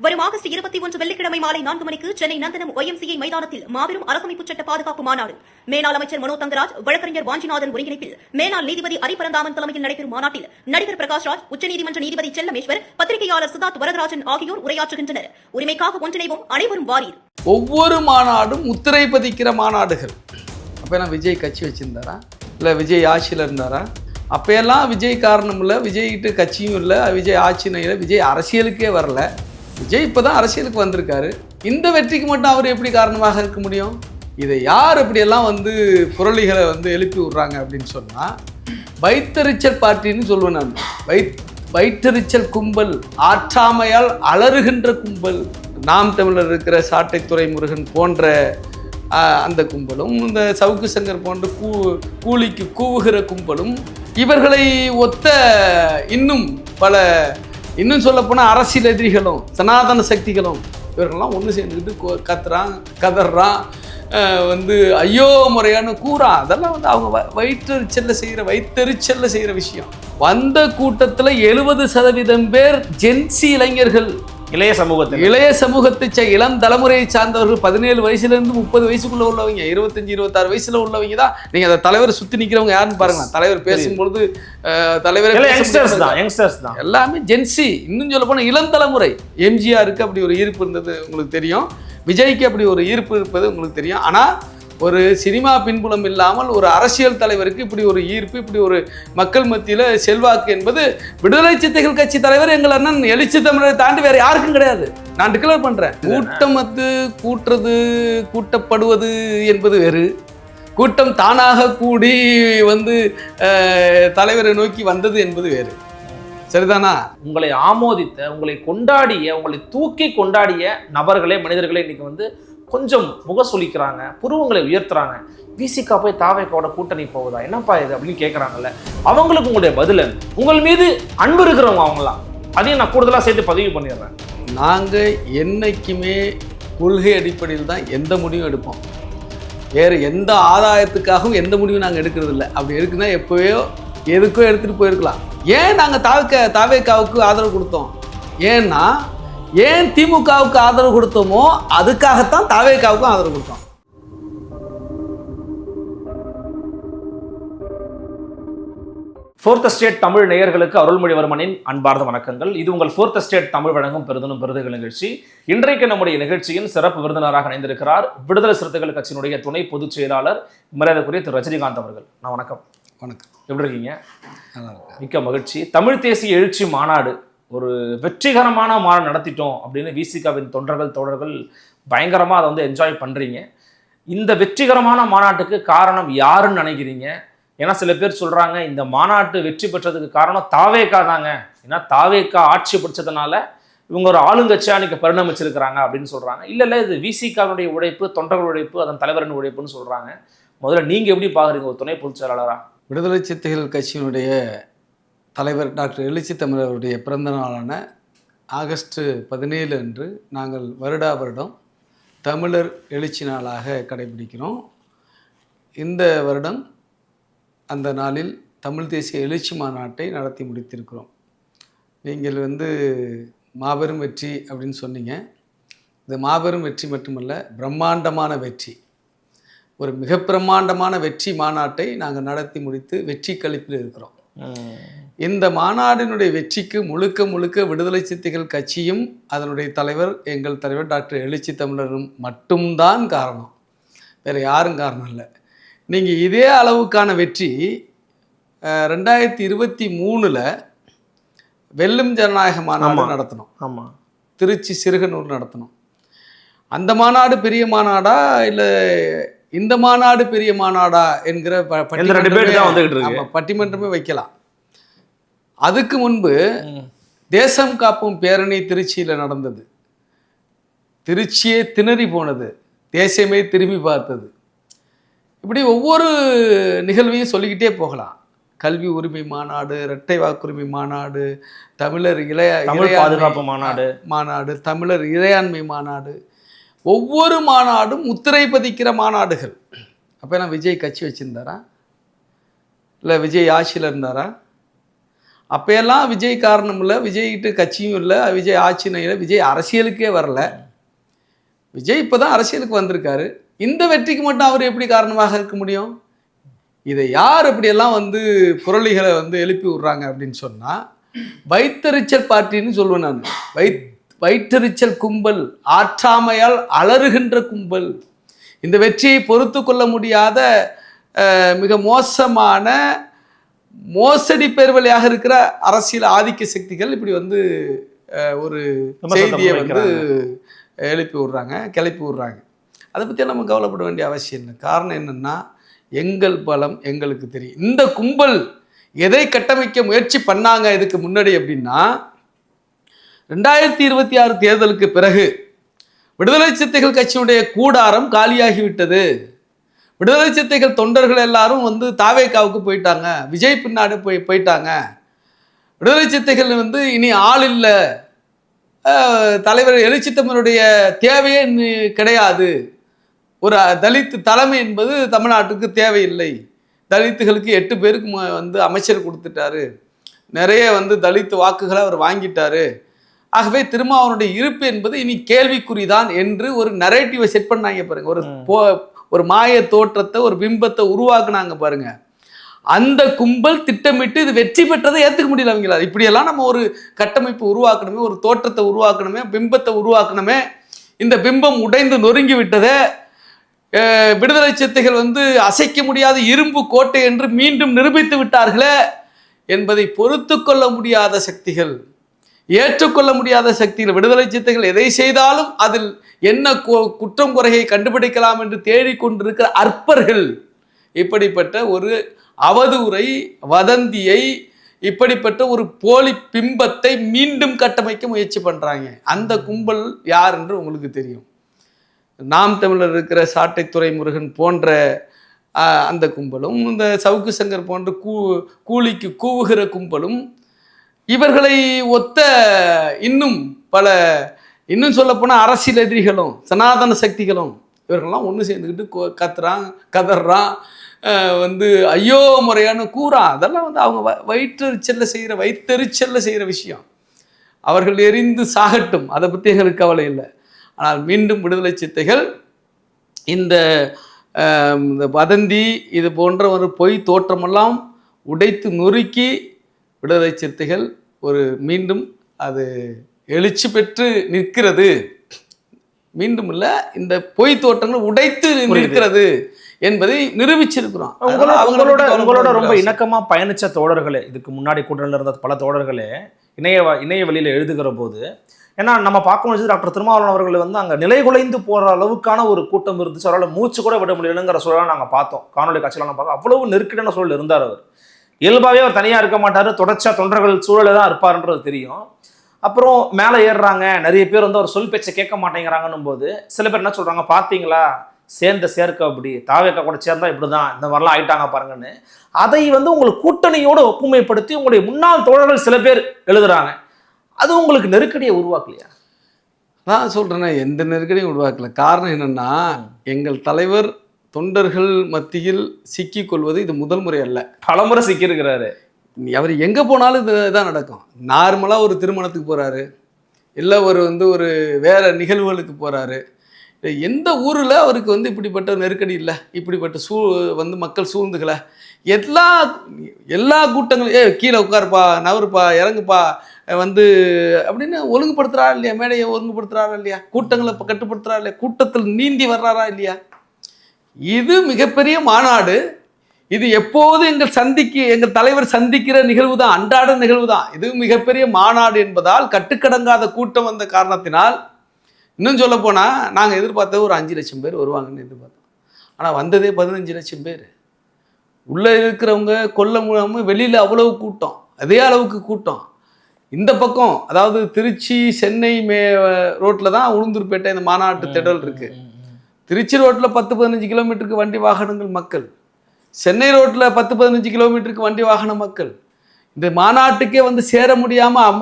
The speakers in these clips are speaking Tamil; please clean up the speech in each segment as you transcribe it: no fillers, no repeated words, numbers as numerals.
வரும் ஆகஸ்ட் 21 வெள்ளிக்கிழமை மாலை 4 மணிக்கு சென்னை நந்தனம் YMCA மைதானத்தில் மாபெரும் அரசமைப்பு சட்ட பாதுகாப்பு மாநாடு. மேனாள் அமைச்சர் மனோ தங்கராஜ், வழக்கறிஞர் வாஞ்சிநாதன் ஒருங்கிணைப்பில் மேனாள் நீதிபதி அரிபரந்தாமன் தலைமையில் நடைபெறும் மாநாட்டில் நடிகர் பிரகாஷ்ராஜ், உச்சநீதிமன்ற நீதிபதி செல்லமேஸ்வர், பத்திரிகையாளர் சித்தார்த் வரதராஜன் ஆகியோர் உரையாற்றுகின்றனர். உரிமைக்காக ஒன்றிணைவோம், அனைவரும் வாரீர். ஒவ்வொரு மாநாடும் முத்திரை பதிக்கிற மாநாடுகள். அப்ப விஜய் கட்சி வச்சிருந்தாரா, இல்ல விஜய் ஆட்சியில் இருந்தாரா? அப்பெல்லாம் விஜய் காரணம் இல்லை, விஜய்கிட்ட கட்சியும் இல்லை, விஜய் ஆட்சியும் இல்லை, விஜய் அரசியலுக்கே வரல. விஜய் இப்போ தான் அரசியலுக்கு வந்திருக்காரு. இந்த வெற்றிக்கு மட்டும் அவர் எப்படி காரணமாக இருக்க முடியும்? இதை யார் இப்படியெல்லாம் புரளிகளை எழுப்பி விட்றாங்க அப்படின்னு சொன்னால், வைத்தறிச்சல் பார்ட்டின்னு சொல்லுவேன் நான். வைத்தறிச்சல் கும்பல், ஆற்றாமையால் அலறுகின்ற கும்பல். நாம் தமிழர் இருக்கிற சாட்டை துரைமுருகன் போன்ற அந்த கும்பலும், இந்த சவுக்கு சங்கர் போன்ற கூலிக்கு கூவுகிற கும்பலும், இவர்களை ஒத்த இன்னும் பல, இன்னும் சொல்லப்போனால் அரசியல் எதிரிகளும் சனாதன சக்திகளும், இவர்கள்லாம் ஒன்று சேர்ந்துக்கிட்டு கதறான் ஐயோ முறையான கூறான். அதெல்லாம் அவங்க வைத்தறிச்சல்ல செய்கிற விஷயம். வந்த கூட்டத்தில் 70% பேர் ஜென்சி இளைஞர்கள், இளைய சமூகத்தை இளம் தலைமுறையை சார்ந்தவர்கள். 17 வயசுலேருந்து 30 வயசுக்குள்ள உள்ளவங்க, 25-26 வயசுல உள்ளவங்க தான். நீங்க அந்த தலைவர் சுத்தி நிக்கிறவங்க யாருன்னு பாருங்க. தலைவர் பேசும்பொழுது தலைவர் எல்லாமே ஜென்சி. இன்னும் சொல்ல போனா இளம் தலைமுறை. எம்ஜிஆருக்கு அப்படி ஒரு ஈர்ப்பு இருந்தது உங்களுக்கு தெரியும், விஜய்க்கு அப்படி ஒரு ஈர்ப்பு இருப்பது உங்களுக்கு தெரியும். ஆனா ஒரு சினிமா பின்புலம் இல்லாமல் ஒரு அரசியல் தலைவருக்கு இப்படி ஒரு ஈர்ப்பு, இப்படி ஒரு மக்கள் மத்தியில் செல்வாக்கு என்பது விடுதலை சிறுத்தைகள் கட்சி தலைவர் எங்கள் அண்ணன் எழுச்சி தமிழரை தாண்டி வேற யாருக்கும் கிடையாது. நான் டிக்ளேர் பண்றேன். கூட்டம் கூட்டப்படுவது என்பது வேறு, கூட்டம் தானாக கூடி தலைவரை நோக்கி வந்தது என்பது வேறு. சரிதானா? உங்களை ஆமோதித்த, உங்களை கொண்டாடிய, உங்களை தூக்கி கொண்டாடிய நபர்களே, மனிதர்களே இன்னைக்கு கொஞ்சம் முகசொலிக்கிறாங்க, புருவங்களை உயர்த்துறாங்க. விசிகா போய் தாவேக்காவோட கூட்டணி போகுதா, என்னப்பா இது அப்படின்னு கேட்குறாங்கல்ல. அவங்களுக்கு உங்களுடைய பதில், உங்கள் மீது அன்பு இருக்கிறவங்க அவங்களாம், அதையும் நான் கூடுதலாக சேர்த்து பதிவு பண்ணிடுறேன். நாங்கள் என்னைக்குமே கொள்கை அடிப்படையில் தான் எந்த முடிவும் எடுப்போம். வேறு எந்த ஆதாயத்துக்காகவும் எந்த முடிவும் நாங்கள் எடுக்கிறது இல்லை. அப்படி இருக்குன்னா எப்போயோ எதுக்கோ எடுத்துகிட்டு போயிருக்கலாம். ஏன் நாங்கள் தாவேக்காவுக்கு ஆதரவு கொடுத்தோம்? ஏன்னா ஏன் திமுகவுக்கு ஆதரவு கொடுத்தோமோ அதுக்காகத்தான் தாவேக்காவுக்கும் ஆதரவு கொடுத்தோம். ஃபோர்த் எஸ்டேட் தமிழ் நேயர்களுக்கு அருள்மொழிவர்மனின் அன்பார்ந்த வணக்கங்கள். இது உங்கள் ஃபோர்த் எஸ்டேட் தமிழ் வழங்கும் பெருதனும் விருதுகள் நிகழ்ச்சி. இன்றைக்கு நம்முடைய நிகழ்ச்சியின் சிறப்பு விருந்தினராக இணைந்திருக்கிறார் விடுதலை சிறுத்தைகள் கட்சியினுடைய துணை பொதுச் செயலாளர் மரியாதைக்குரிய திரு ரஜினிகாந்த் அவர்கள். நான் வணக்கம். வணக்கம். எப்படி இருக்கீங்க? மிக்க மகிழ்ச்சி. தமிழ் தேசிய எழுச்சி மாநாடு ஒரு வெற்றிகரமான மாநாடு நடத்திட்டோம் அப்படின்னு விசிகாவின் தொண்டர்கள் தோழர்கள் பயங்கரமாக அதை என்ஜாய் பண்ணுறீங்க. இந்த வெற்றிகரமான மாநாட்டுக்கு காரணம் யாருன்னு நினைக்கிறீங்க? ஏன்னா சில பேர் சொல்கிறாங்க இந்த மாநாட்டு வெற்றி பெற்றதுக்கு காரணம் தாவேக்கா தாங்க, ஏன்னா தாவேக்கா ஆட்சி பிடிச்சதுனால இவங்க ஒரு ஆளுங்கட்சியாக அன்றைக்கி பரிணமிச்சிருக்கிறாங்க அப்படின்னு சொல்கிறாங்க. இல்லை இது விசிகாவினுடைய உழைப்பு, தொண்டர்கள் உழைப்பு, அதன் தலைவரின் உழைப்புன்னு சொல்கிறாங்க. முதல்ல நீங்கள் எப்படி பார்க்குறீங்க ஒரு துணை பொதுச் செயலாளராக? விடுதலை சிறுத்தைகள் கட்சியினுடைய தலைவர் டாக்டர் எழுச்சி தமிழர் அவருடைய பிறந்த நாளான ஆகஸ்ட் 17 அன்று நாங்கள் வருடம் தமிழர் எழுச்சி நாளாக கடைபிடிக்கிறோம். இந்த வருடம் அந்த நாளில் தமிழ் தேசிய எழுச்சி மாநாட்டை நடத்தி முடித்திருக்கிறோம். நீங்கள் மாபெரும் வெற்றி அப்படின்னு சொன்னீங்க. இது மாபெரும் வெற்றி மட்டுமல்ல, பிரம்மாண்டமான வெற்றி. ஒரு மிக பிரம்மாண்டமான வெற்றி மாநாட்டை நாங்கள் நடத்தி முடித்து வெற்றி கழிப்பில் இருக்கிறோம். இந்த மாநாடினுடைய வெற்றிக்கு முழுக்க விடுதலை சிறுத்தைகள் கட்சியும் அதனுடைய தலைவர், எங்கள் தலைவர் டாக்டர் எழுச்சி தமிழரும் மட்டும்தான் காரணம், வேறு யாரும் காரணம் இல்லை. நீங்கள் இதே அளவுக்கான வெற்றி 2023 வெல்லும் ஜனநாயக மாநாடு நடத்தணும். ஆமாம், திருச்சி சிறுகனூர் நடத்தணும். அந்த மாநாடு பெரிய மாநாடா இல்லை இந்த மாநாடு பெரிய மாநாடா என்கிற பட்டிமன்றமே வைக்கலாம். அதுக்கு முன்பு தேசம் காப்பும் பேரணி திருச்சியில் நடந்தது. திருச்சியே திணறி போனது, தேசமே திரும்பி பார்த்தது. இப்படி ஒவ்வொரு நிகழ்வையும் சொல்லிக்கிட்டே போகலாம். கல்வி உரிமை மாநாடு, இரட்டை வாக்குரிமை மாநாடு, தமிழர் பாதுகாப்பு மாநாடு, தமிழர் இறையாண்மை மாநாடு, ஒவ்வொரு மாநாடும் முத்திரை பதிக்கிற மாநாடுகள். அப்போ விஜய் கட்சி வச்சிருந்தாரா, இல்லை விஜய் ஆட்சியில் இருந்தாரா? அப்போயெல்லாம் விஜய் காரணம் இல்லை, விஜய்கிட்ட கட்சியும் இல்லை, விஜய் ஆட்சியும் இல்லை, விஜய் அரசியலுக்கே வரல. விஜய் இப்போ தான் அரசியலுக்கு வந்திருக்காரு. இந்த வெற்றிக்கு மட்டும் அவர் எப்படி காரணமாக இருக்க முடியும்? இதை யார் அப்படியெல்லாம் வந்து புரளிகளை வந்து எழுப்பி விடுறாங்க அப்படின்னு சொன்னால், வைத்தறிச்சல் பார்ட்டின்னு சொல்லுவேன் நான். வயிற்றெரிச்சல் கும்பல், ஆற்றாமையால் அலறுகின்ற கும்பல், இந்த வெற்றியை பொறுத்து கொள்ள முடியாத மிக மோசமான மோசடி பேர்வழியாக இருக்கிற அரசியல் ஆதிக்க சக்திகள் இப்படி வந்து ஒரு செய்தியை வந்து எழுப்பி விடுறாங்க, கிளப்பி விடுறாங்க. அதை பற்றி நம்ம கவலைப்பட வேண்டிய அவசியம் இல்லை. காரணம் என்னென்னா, எங்கள் பலம் எங்களுக்கு தெரியும். இந்த கும்பல் எதை கட்டமைக்க முயற்சி பண்ணாங்க இதுக்கு முன்னாடி அப்படின்னா, 2026 தேர்தலுக்கு பிறகு விடுதலை சிறுத்தைகள் கட்சியுடைய கூடாரம் காலியாகிவிட்டது. விடுதலை சிறுத்தைகள் தொண்டர்கள் எல்லாரும் வந்து தாவேகாவுக்கு போயிட்டாங்க, விஜய் பின்னாடி போயிட்டாங்க. விடுதலை சிறுத்தைகள் வந்து இனி ஆள் இல்லை, தலைவர் எழுச்சித்தமிழருடைய தேவையே கிடையாது, ஒரு தலித் தலைமை என்பது தமிழ்நாட்டுக்கு தேவையில்லை, தலித்துகளுக்கு 8 பேருக்கு வந்து அமைச்சர் கொடுத்துட்டாரு, நிறைய வந்து தலித் வாக்குகளை அவர் வாங்கிட்டாரு, ஆகவே திருமாவளவனுடைய இருப்பு என்பது இனி கேள்விக்குறிதான் என்று ஒரு நரேட்டிவை செட் பண்ணாங்க பாருங்க. ஒரு மாய தோற்றத்தை, ஒரு பிம்பத்தை உருவாக்குனாங்க பாருங்க. அந்த கும்பல் திட்டமிட்டு இது வெற்றி பெற்றதை ஏற்றுக்க முடியல அவங்களா. இப்படியெல்லாம் நம்ம ஒரு கட்டமைப்பு உருவாக்கணுமே, ஒரு தோற்றத்தை உருவாக்கணுமே, பிம்பத்தை உருவாக்கணுமே, இந்த பிம்பம் உடைந்து நொறுங்கி விட்டதே, விடுதலை சிறுத்தைகள் வந்து அசைக்க முடியாத இரும்பு கோட்டை என்று மீண்டும் நிரூபித்து விட்டார்களே என்பதை பொறுத்து கொள்ள முடியாத சக்திகள், ஏற்றுக்கொள்ள முடியாத சக்திகள், விடுதலை சிறுத்தைகள் எதை செய்தாலும் அதில் என்ன குற்றம் குறையை கண்டுபிடிக்கலாம் என்று தேடிக்கொண்டிருக்கிற அற்பர்கள் இப்படிப்பட்ட ஒரு அவதூறை, வதந்தியை, இப்படிப்பட்ட ஒரு போலி பிம்பத்தை மீண்டும் கட்டமைக்க முயற்சி பண்றாங்க. அந்த கும்பல் யார் என்று உங்களுக்கு தெரியும். நாம் தமிழர் இருக்கிற சாட்டை துரைமுருகன் போன்ற அந்த கும்பலும், இந்த சவுக்கு சங்கர் போன்ற கூலிக்கு கூவுகிற கும்பலும், இவர்களை ஒத்த இன்னும் சொல்லப்போனால் அரசியல் எதிரிகளும் சனாதன சக்திகளும் இவர்கள்லாம் ஒன்று சேர்ந்துக்கிட்டு கதறான் வந்து ஐயோ முறையான கூறான். அதெல்லாம் வந்து அவங்க வைத்தெரிச்சல்ல செய்கிற விஷயம். அவர்கள் எரிந்து சாகட்டும், அதை பற்றி எங்களுக்கு கவலை இல்லை. ஆனால் மீண்டும் விடுதலை சிறுத்தைகள் இந்த வதந்தி, இது போன்ற ஒரு பொய் தோற்றமெல்லாம் உடைத்து நொறுக்கி விடுதலை சிறுத்தைகள் மீண்டும் அது எழுச்சி பெற்று நிற்கிறது. மீண்டும் இல்ல, இந்த பொய் தோற்றங்கள் உடைத்து நிற்கிறது என்பதை நிரூபிச்சிருக்கிறோம். உங்களோட ரொம்ப இணக்கமா பயணிச்ச தோழர்களே, இதுக்கு முன்னாடி கூட்டணியில் இருந்த பல தோழர்களே இணைய வழியில எழுதுகிற போது, ஏன்னா நம்ம பார்க்க முடிஞ்சது டாக்டர் திருமாவளவன் அவர்கள் வந்து அங்கே நிலை குலைந்து போகிற அளவுக்கான ஒரு கூட்டம் இருந்துச்சு. அவரால் மூச்சு கூட விட முடியலைங்கிற சூழலை நாங்கள் பார்த்தோம். காணொலி காட்சியெல்லாம் பார்க்க அவ்வளவு நெருக்கடியான சூழல் இருந்தார் அவர். இயல்பாகவே அவர் தனியாக இருக்க மாட்டார், தொடர்ச்சியாக தொண்டர்கள் சூழலை தான் இருப்பார்ன்றது தெரியும். அப்புறம் மேலே ஏறுறாங்க, நிறைய பேர் வந்து அவர் சொல் பேச்சை கேட்க மாட்டேங்கிறாங்கன்னும் போது சில பேர் என்ன சொல்கிறாங்க, பார்த்தீங்களா சேர்ந்த சேர்க்க அப்படி தாவேக்கா கூட சேர்ந்தா இப்படி தான் இந்த மாதிரிலாம் ஆயிட்டாங்க பாருங்கன்னு. அதை வந்து உங்களுக்கு கூட்டணியோடு ஒப்புமைப்படுத்தி உங்களுடைய முன்னாள் தோழர்கள் சில பேர் எழுதுறாங்க. அது உங்களுக்கு நெருக்கடியை உருவாக்கலையா? நான் சொல்கிறேன்னா, எந்த நெருக்கடியும் உருவாக்கல. காரணம் என்னென்னா, எங்கள் தலைவர் தொண்டர்கள் மத்தியில் சிக்கிக் கொள்வது இது முதல் முறை அல்ல, பலமுறை சிக்கியிருக்கிறாரு. அவர் எங்கே போனாலும் இதுதான் நடக்கும். நார்மலாக ஒரு திருமணத்துக்கு போகிறாரு, இல்லை ஒரு வேறு நிகழ்வுகளுக்கு போகிறாரு, எந்த ஊரில் அவருக்கு வந்து இப்படிப்பட்ட நெருக்கடி இல்லை, இப்படிப்பட்ட மக்கள் சூழ்ந்துக்கலை. எல்லா கூட்டங்களும் கீழே உட்காருப்பா, நவருப்பா, இறங்குப்பா அப்படின்னு ஒழுங்குபடுத்துறாரா இல்லையா, மேடையை ஒழுங்குபடுத்துறாரா இல்லையா, கூட்டங்களை கட்டுப்படுத்துறாரா இல்லையா, கூட்டத்தில் நீந்தி வர்றாரா இல்லையா. இது மிகப்பெரிய மாநாடு. இது எப்போது எங்கள் தலைவர் சந்திக்கிற நிகழ்வு தான், அன்றாட நிகழ்வு தான். இது மிகப்பெரிய மாநாடு என்பதால் கட்டுக்கடங்காத கூட்டம் வந்த காரணத்தினால், இன்னும் சொல்ல போனால் நாங்கள் எதிர்பார்த்தது ஒரு 5 லட்சம் பேர் வருவாங்கன்னு எதிர்பார்த்தோம். ஆனால் வந்ததே 15 லட்சம் பேர். உள்ளே இருக்கிறவங்க கொல்ல முடியாமல் வெளியில் அவ்வளவு கூட்டம், அதே அளவுக்கு கூட்டம். இந்த பக்கம் அதாவது திருச்சி சென்னை ரோட்டில் தான் உளுந்தூர்பேட்டை இந்த மாநாட்டு திடல் இருக்குது. திருச்சி ரோட்டில் 10-15 கிலோமீட்டருக்கு வண்டி வாகனங்கள் மக்கள், சென்னை ரோட்டில் 10-15 கிலோமீட்டருக்கு வண்டி வாகன மக்கள். இந்த மாநாட்டுக்கே சேர முடியாமல்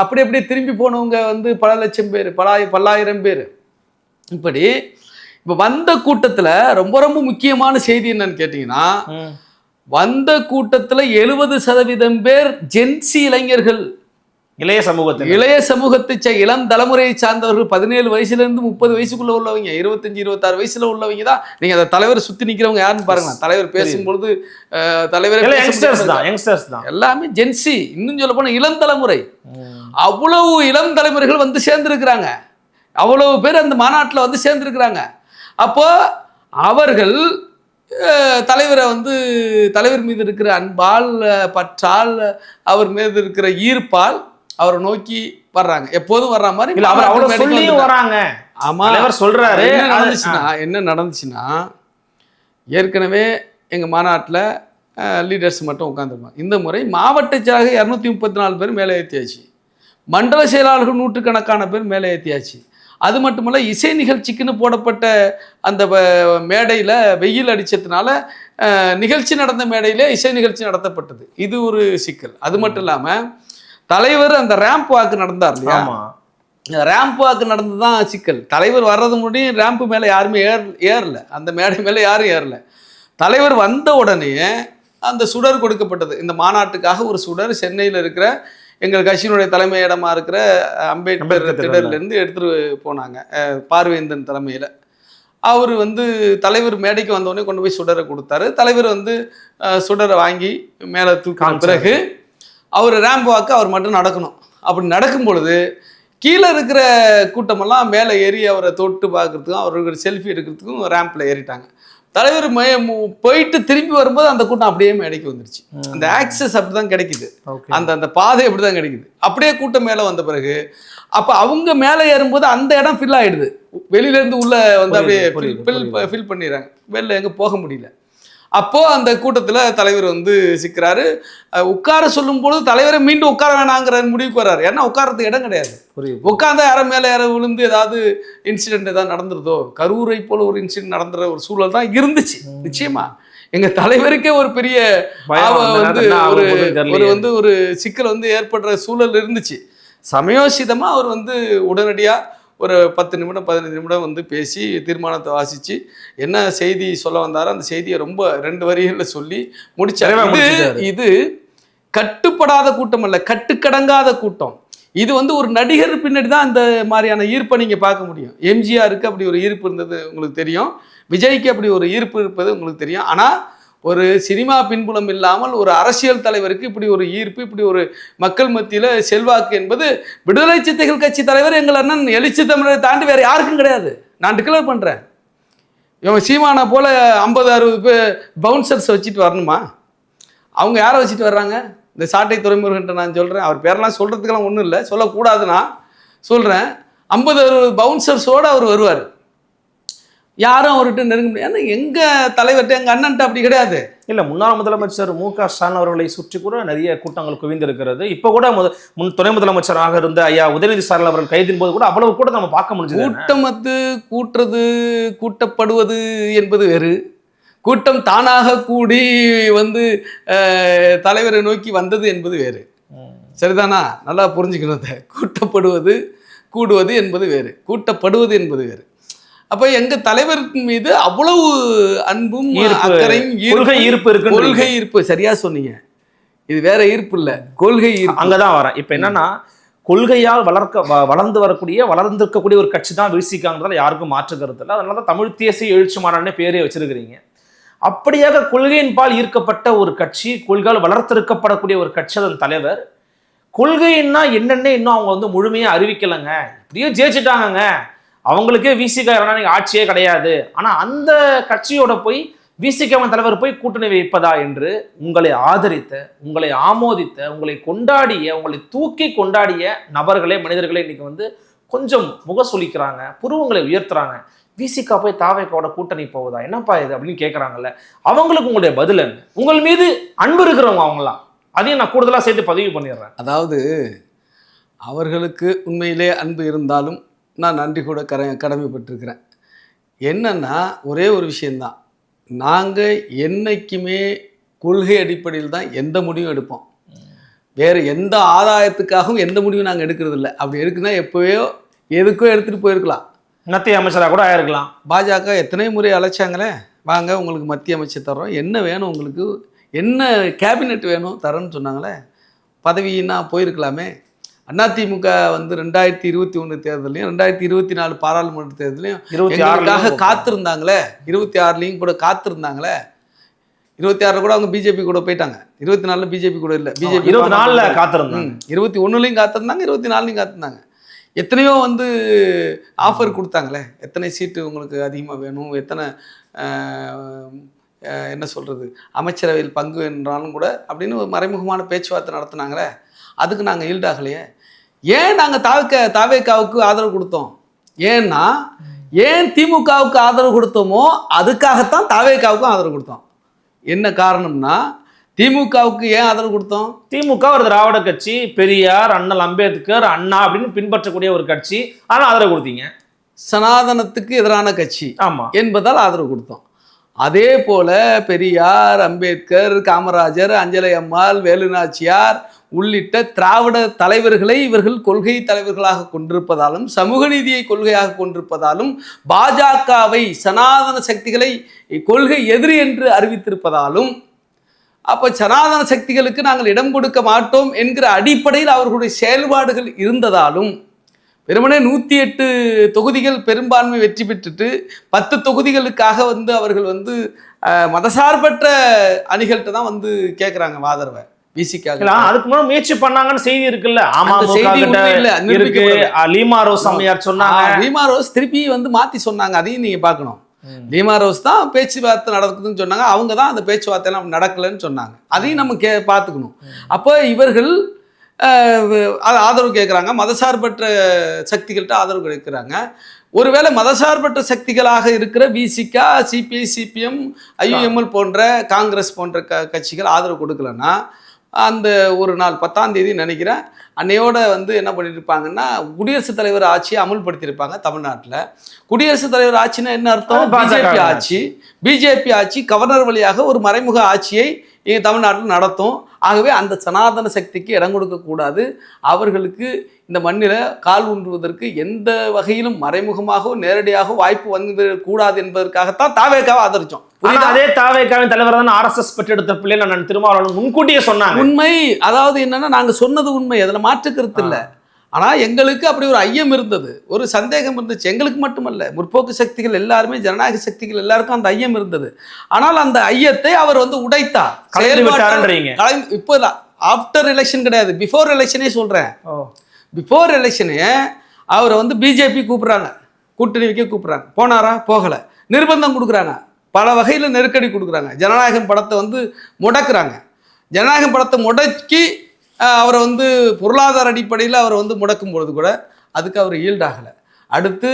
அப்படியே திரும்பி போனவங்க பல லட்சம் பேர், பல்லாயிரம் பேர். இப்போ வந்த கூட்டத்தில் ரொம்ப ரொம்ப முக்கியமான செய்தி என்னன்னு கேட்டிங்கன்னா, வந்த கூட்டத்துல 70% பேர் ஜென்சி இளைஞர்கள், இளைய சமூகத்தில் இளைய சமூகத்தை இளம் தலைமுறையை சார்ந்தவர்கள். 17 வயசுல இருந்து 30 வயசுக்குள்ள உள்ளவங்க, 25 26 வயசுல உள்ளவங்க தான். நீங்க அந்த தலைவர் சுத்தி நிக்கிறவங்க யாருன்னு பாருங்க. தலைவர் பேசும்பொழுது எல்லாமே ஜென்சி. இன்னும் சொல்ல போனா இளம் தலைமுறை. அவ்வளவு இளம் தலைமுறைகள் வந்து சேர்ந்திருக்கிறாங்க. அவ்வளவு பேர் அந்த மாநாட்டில் வந்து சேர்ந்திருக்கிறாங்க. அப்போ அவர்கள் தலைவரை வந்து தலைவர் மீது இருக்கிற அன்பால், பற்றால், அவர் மீது இருக்கிற ஈர்ப்பால் அவரை நோக்கி வர்றாங்க. எப்போதும் வர்ற மாதிரி இல்ல, அவர் அவ்வளவு சொல்லியும் வராங்க. ஆமா, அவர் சொல்றாரு. என்ன நடந்துச்சுன்னா ஏற்கனவே எங்க மாநாட்டில் லீடர்ஸ் மட்டும் உட்காந்துருப்பாங்க. இந்த முறை மாவட்ட செயலாக 234 பேர் மேலே ஏற்றியாச்சு. மண்டல செயலாளர்கள் 100கணக்கான பேர் மேலே ஏற்றியாச்சு. அது மட்டுமல்ல, இசை நிகழ்ச்சிக்குன்னு போடப்பட்ட அந்த மேடையில் வெயில் அடித்ததுனால நிகழ்ச்சி நடந்த மேடையிலே இசை நிகழ்ச்சி நடத்தப்பட்டது. இது ஒரு சிக்கல். அது மட்டும் இல்லாமல் தலைவர் அந்த ரேம்ப் வாக்கு நடந்தார் இல்லையா, ரேம்ப் வாக்கு நடந்து தான் சிக்கல். தலைவர் வர்றது முடியும் ரேம்ப் மேலே யாருமே ஏறல, அந்த மேடை மேலே யாரும் ஏறல. தலைவர் வந்த உடனே அந்த சுடர் கொடுக்கப்பட்டது. இந்த மாநாட்டுக்காக ஒரு சுடர் சென்னையில் இருக்கிற எங்கள் கட்சியினுடைய தலைமை இடமா இருக்கிற அம்பேத்கர் திடல்லேருந்து எடுத்துகிட்டு போனாங்க. பார்வேந்தன் தலைமையில் அவர் வந்து தலைவர் மேடைக்கு வந்தோடனே கொண்டு போய் சுடரை கொடுத்தாரு. தலைவர் வந்து சுடரை வாங்கி மேலே தூக்கின பிறகு அவர் ரேம்ப் வாக்கு அவர் மட்டும் நடக்கணும். அப்படி நடக்கும் பொழுது கீழே இருக்கிற கூட்டமெல்லாம் மேலே ஏறி அவரை தொட்டு பார்க்கறதுக்கும் அவருக்கு செல்ஃபி எடுக்கிறதுக்கும் ரேம்பில் ஏறிட்டாங்க. தலைவர் போயிட்டு திரும்பி வரும்போது அந்த கூட்டம் அப்படியே மேடைக்கு வந்துருச்சு. அந்த ஆக்சஸ் அப்படிதான் கிடைக்குது, அந்த பாதை அப்படிதான் கிடைக்குது. அப்படியே கூட்டம் மேலே வந்த பிறகு அப்போ அவங்க மேலே ஏறும்போது அந்த இடம் ஃபில் ஆகிடுது. வெளியிலேருந்து உள்ள வந்து அப்படியே ஃபில் பண்ணிடுறாங்க, வெளில எங்கே போக முடியல. அப்போது அந்த கூட்டத்தில் தலைவர் வந்து சிக்கிறாரு. உட்கார சொல்லும்போது தலைவரை மீண்டும் உட்கார வேணாங்கிற முடிவுக்கு வர்றாரு. ஏன்னா உட்காரத்துக்கு இடம் கிடையாது. உட்கார்ந்தா யாரும் மேலே யாரை விழுந்து ஏதாவது இன்சிடென்ட் ஏதாவது நடந்துருதோ, கரூரை போல ஒரு இன்சிடென்ட் நடந்துற ஒரு சூழல் தான் இருந்துச்சு. நிச்சயமா எங்கள் தலைவருக்கே ஒரு பெரிய வந்து ஒரு சிக்கல் வந்து ஏற்படுற சூழல் இருந்துச்சு. சமயோசிதமாக அவர் வந்து உடனடியாக ஒரு 10 நிமிடம் 15 நிமிடம் வந்து பேசி தீர்மானத்தை வாசித்து என்ன செய்தி சொல்ல வந்தாரோ அந்த செய்தியை ரொம்ப 2 வரிகளில் சொல்லி முடிச்சார். இது கட்டுப்படாத கூட்டம் அல்ல, கட்டுக்கடங்காத கூட்டம். இது வந்து ஒரு நடிகர் பின்னாடி தான் இந்த மாதிரியான ஈர்ப்பை நீங்கள் பார்க்க முடியும். எம்ஜிஆருக்கு அப்படி ஒரு ஈர்ப்பு இருந்தது உங்களுக்கு தெரியும், விஜய்க்கு அப்படி ஒரு ஈர்ப்பு இருப்பது உங்களுக்கு தெரியும். ஆனால் ஒரு சினிமா பின்புலம் இல்லாமல் ஒரு அரசியல் தலைவருக்கு இப்படி ஒரு ஈர்ப்பு, இப்படி ஒரு மக்கள் மத்தியில் செல்வாக்கு என்பது விடுதலை சிறுத்தைகள் கட்சி தலைவர் எங்கள் அண்ணன் எழுச்சி தமிழரை தாண்டி வேறு யாருக்கும் கிடையாது. நான் டிக்ளேர் பண்ணுறேன். இவன் சீமானா போல் 50-60 பேர் பவுன்சர்ஸ் வச்சுட்டு வரணுமா? அவங்க யாரை வச்சுட்டு வர்றாங்க? இந்த சாட்டை துறைமுருகன்ட்ட நான் சொல்கிறேன், அவர் பேரெல்லாம் சொல்கிறதுக்கெல்லாம் ஒன்றும் இல்லை, சொல்லக்கூடாதுன்னா சொல்கிறேன். 50-60 பவுன்சர்ஸோடு அவர் வருவார். யாரும் அவர்கிட்ட நெருங்க முடியாது. ஏன்னா எங்கள் தலைவர்கிட்ட எங்கள் அண்ணன்ட்ட அப்படி கிடையாது. இல்லை, முன்னாள் முதலமைச்சர் மு.க. ஸ்டாலின் அவர்களை சுற்றி கூட நிறைய கூட்டங்கள் குவிந்திருக்கிறது. இப்போ கூட துணை முதலமைச்சராக இருந்த ஐயா உதயநிதி ஸ்டாலின் அவர்கள் கைதின் போது கூட அவ்வளவு கூட நம்ம பார்க்க முடிஞ்சது. கூட்டம் வந்து கூட்டப்படுவது என்பது வேறு, கூட்டம் தானாக கூடி வந்து தலைவரை நோக்கி வந்தது என்பது வேறு. சரிதானா? நல்லா புரிஞ்சுக்கணும். கூடுவது என்பது வேறு, கூட்டப்படுவது என்பது வேறு. அப்போ எங்க தலைவர் மீது அவ்வளவு அன்பும் அக்கறையும் கொள்கை ஈர்ப்பு. சரியா சொன்னீங்க. இது வேற ஈர்ப்பு இல்ல, கொள்கை ஈர்ப்பு. அங்கதான் வரேன். இப்ப என்னன்னா, கொள்கையால் வளர்ந்திருக்கக்கூடிய ஒரு கட்சி தான் விசிகாங்கிறதால யாருக்கும் மாற்று கருத்து இல்லை. அதனால தான் தமிழ் தேசிய எழுச்சி மாநாடுனே பேரே வச்சிருக்கிறீங்க. அப்படியாக கொள்கையின் பால் ஈர்க்கப்பட்ட ஒரு கட்சி, கொள்கையால் வளர்த்திருக்கப்படக்கூடிய ஒரு கட்சி, அதன் தலைவர் கொள்கைன்னா என்னென்ன இன்னும் அவங்க வந்து முழுமையா அறிவிக்கலைங்க. இப்படியே ஜெயிச்சுட்டாங்க, அவங்களுக்கே விசிகா ஆட்சியே கிடையாது. ஆனால் அந்த கட்சியோட போய் விசிகாவின் தலைவர் போய் கூட்டணி வைப்பதா என்று உங்களை ஆதரித்த, உங்களை ஆமோதித்த, உங்களை கொண்டாடிய, உங்களை தூக்கி கொண்டாடிய நபர்களே, மனிதர்களே இன்னைக்கு வந்து கொஞ்சம் முகசொலிக்கிறாங்க, புருவங்களை உயர்த்துறாங்க. விசிகா போய் தாவேக்காவோட கூட்டணி போவதா, என்னப்பா இது அப்படின்னு கேட்குறாங்கல்ல. அவங்களுக்கு உங்களுடைய பதில் என்ன? உங்கள் மீது அன்பு இருக்கிறவங்க அவங்களாம், அதையும் நான் கூடுதலாக சேர்த்து பதிவு பண்ணிடுறேன். அதாவது அவர்களுக்கு உண்மையிலே அன்பு இருந்தாலும் நான் நன்றி கூட கடமைப்பட்டிருக்கிறேன். என்னன்னா ஒரே ஒரு விஷயந்தான், நாங்கள் என்னைக்குமே கொள்கை அடிப்படையில் தான் எந்த முடிவும் எடுப்போம். வேறு எந்த ஆதாயத்துக்காகவும் எந்த முடிவும் நாங்கள் எடுக்கிறது இல்லை. அப்படி எடுக்குன்னா எப்போயோ எதுக்கோ எடுத்துகிட்டு போயிருக்கலாம், மத்திய அமைச்சராக கூட ஆயிருக்கலாம். பாஜக எத்தனை முறை அழைச்சாங்களே, வாங்க உங்களுக்கு மத்திய அமைச்சர் தர்றோம், என்ன வேணும் உங்களுக்கு, என்ன கேபினெட் வேணும் தரேன்னு சொன்னாங்களே, பதவின்னா போயிருக்கலாமே. அதிமுக வந்து 2021 தேர்தலையும் 2024 பாராளுமன்ற தேர்தலையும் 26 காத்திருந்தாங்களே, 26லையும் கூட காத்திருந்தாங்களே. 26 கூட அவங்க பிஜேபி கூட போயிட்டாங்க, 24 பிஜேபி கூட இல்லை. பிஜேபி 24 காத்திருந்தாங்க, 21லையும் காத்திருந்தாங்க, 24லையும் காத்திருந்தாங்க. எத்தனையோ வந்து ஆஃபர் கொடுத்தாங்களே, எத்தனை சீட்டு உங்களுக்கு அதிகமாக வேணும், எத்தனை என்ன சொல்கிறது அமைச்சரவையில் பங்கு என்றாலும் கூட அப்படின்னு ஒரு மறைமுகமான பேச்சுவார்த்தை நடத்தினாங்களே. அதுக்கு நாங்கள் ஈல்டாகலையே. ஏன் நாங்கள் தாவேக்காவுக்கு ஆதரவு கொடுத்தோம்? ஏன்னா ஏன் திமுகவுக்கு ஆதரவு கொடுத்தோமோ அதுக்காகத்தான் தாவேக்காவுக்கும் ஆதரவு கொடுத்தோம். என்ன காரணம்னா, திமுகவுக்கு ஏன் ஆதரவு கொடுத்தோம்? திமுக ஒரு திராவிட கட்சி, பெரியார், அண்ணல் அம்பேத்கர், அண்ணா அப்படின்னு பின்பற்றக்கூடிய ஒரு கட்சி, ஆனால் ஆதரவு கொடுத்தீங்க. சனாதனத்துக்கு எதிரான கட்சி ஆமா என்பதால் ஆதரவு கொடுத்தோம். அதே போல பெரியார், அம்பேத்கர், காமராஜர், அஞ்சலை அம்மாள், வேலுநாச்சியார் உள்ளிட்ட திராவிட தலைவர்களை இவர்கள் கொள்கை தலைவர்களாக கொண்டிருப்பதாலும், சமூக நீதியை கொள்கையாக கொண்டிருப்பதாலும், பாஜகவை சனாதன சக்திகளை கொள்கை எதிரி என்று அறிவித்திருப்பதாலும், அப்போ சனாதன சக்திகளுக்கு நாங்கள் இடம் கொடுக்க மாட்டோம் என்கிற அடிப்படையில் அவர்களுடைய செயல்பாடுகள் இருந்ததாலும், வெறுமனே 108 தொகுதிகள் பெரும்பான்மை வெற்றி பெற்றுட்டு 10 தொகுதிகளுக்காக வந்து அவர்கள் வந்து மதசார்பற்ற அணிகள்கிட்ட தான் வந்து கேட்குறாங்க ஆதரவை. விசிக்காக அதுக்கு முன்னாடி முயற்சி பண்ணாங்கன்னு செய்தி இருக்குல்ல. ஆமா, செய்தி இருக்கு. லீமா ரோஸ் அம்மையார் சொன்னாங்க. லீமா ரோஸ் திருப்பி வந்து மாத்தி சொன்னாங்க. அதையும் நீங்க பார்க்கணும். லீமா ரோஸ் தான் பேச்சுவார்த்தை நடக்குதுன்னு சொன்னாங்க, அவங்க தான் அந்த பேச்சுவார்த்தை எல்லாம் நடக்கலன்னு சொன்னாங்க. அதையும் நம்ம பார்த்துக்கணும். அப்போ இவர்கள் ஆதரவு கேட்குறாங்க, மதசார்பற்ற சக்திகள்கிட்ட ஆதரவு கேட்குறாங்க. ஒருவேளை மதசார்பற்ற சக்திகளாக இருக்கிற விசிகா, சிபிஐ, சிபிஎம், ஐயுஎம்எல் போன்ற காங்கிரஸ் போன்ற கட்சிகள் ஆதரவு கொடுக்கலன்னா, அந்த ஒரு நாள் 10ஆம் தேதி நினைக்கிறேன், அன்னையோட வந்து என்ன பண்ணியிருப்பாங்கன்னா, குடியரசுத் தலைவர் ஆட்சியை அமுல்படுத்தியிருப்பாங்க தமிழ்நாட்டில். குடியரசுத் தலைவர் ஆட்சின்னா என்ன அர்த்தம்? பிஜேபி ஆட்சி. பிஜேபி ஆட்சி கவர்னர் வழியாக ஒரு மறைமுக ஆட்சியை இங்கே தமிழ்நாட்டில் நடத்தும். ஆகவே அந்த சனாதன சக்திக்கு இடம் கொடுக்கக்கூடாது. அவர்களுக்கு இந்த மண்ணில் கால் ஊன்றுவதற்கு எந்த வகையிலும் மறைமுகமாகவோ நேரடியாக வாய்ப்பு வந்துவிடக்கூடாது என்பதற்காகத்தான் தாவேக்காவை ஆதரிச்சோம். அதே தாவேக்காவின் தலைவர் தான் ஆர்எஸ்எஸ் பெற்றெடுத்த பிள்ளை நான் திருமாவளவன் முன்கூட்டியே சொன்னாங்க. உண்மை. அதாவது என்னன்னா, நாங்கள் சொன்னது உண்மை, அதில் மாற்றுக்கிறது இல்லை. ஆனால் எங்களுக்கு அப்படி ஒரு ஐயம் இருந்தது, ஒரு சந்தேகம் இருந்துச்சு. எங்களுக்கு மட்டுமல்ல, முற்போக்கு சக்திகள் எல்லாருமே, ஜனநாயக சக்திகள் எல்லாருக்கும் அந்த ஐயம் இருந்தது. ஆனால் அந்த ஐயத்தை அவர் வந்து உடைத்தார். இப்போ ஆஃப்டர் எலெக்ஷன் கிடையாது, பிஃபோர் எலெக்ஷனே சொல்கிறேன். பிஃபோர் எலெக்ஷனே அவரை வந்து பிஜேபி கூப்பிட்றாங்க, கூட்டணி வைக்க கூப்பிட்றாங்க. போனாரா? போகலை. நிர்பந்தம் கொடுக்குறாங்க, பல வகையில் நெருக்கடி கொடுக்குறாங்க. ஜனநாயகம் படத்தை வந்து முடக்குறாங்க. ஜனநாயகம் படத்தை முடக்கி அவரை வந்து பொருளாதார அடிப்படையில் அவரை வந்து முடக்கும் பொழுது கூட அதுக்கு அவர் ஈல்டாகலை. அடுத்து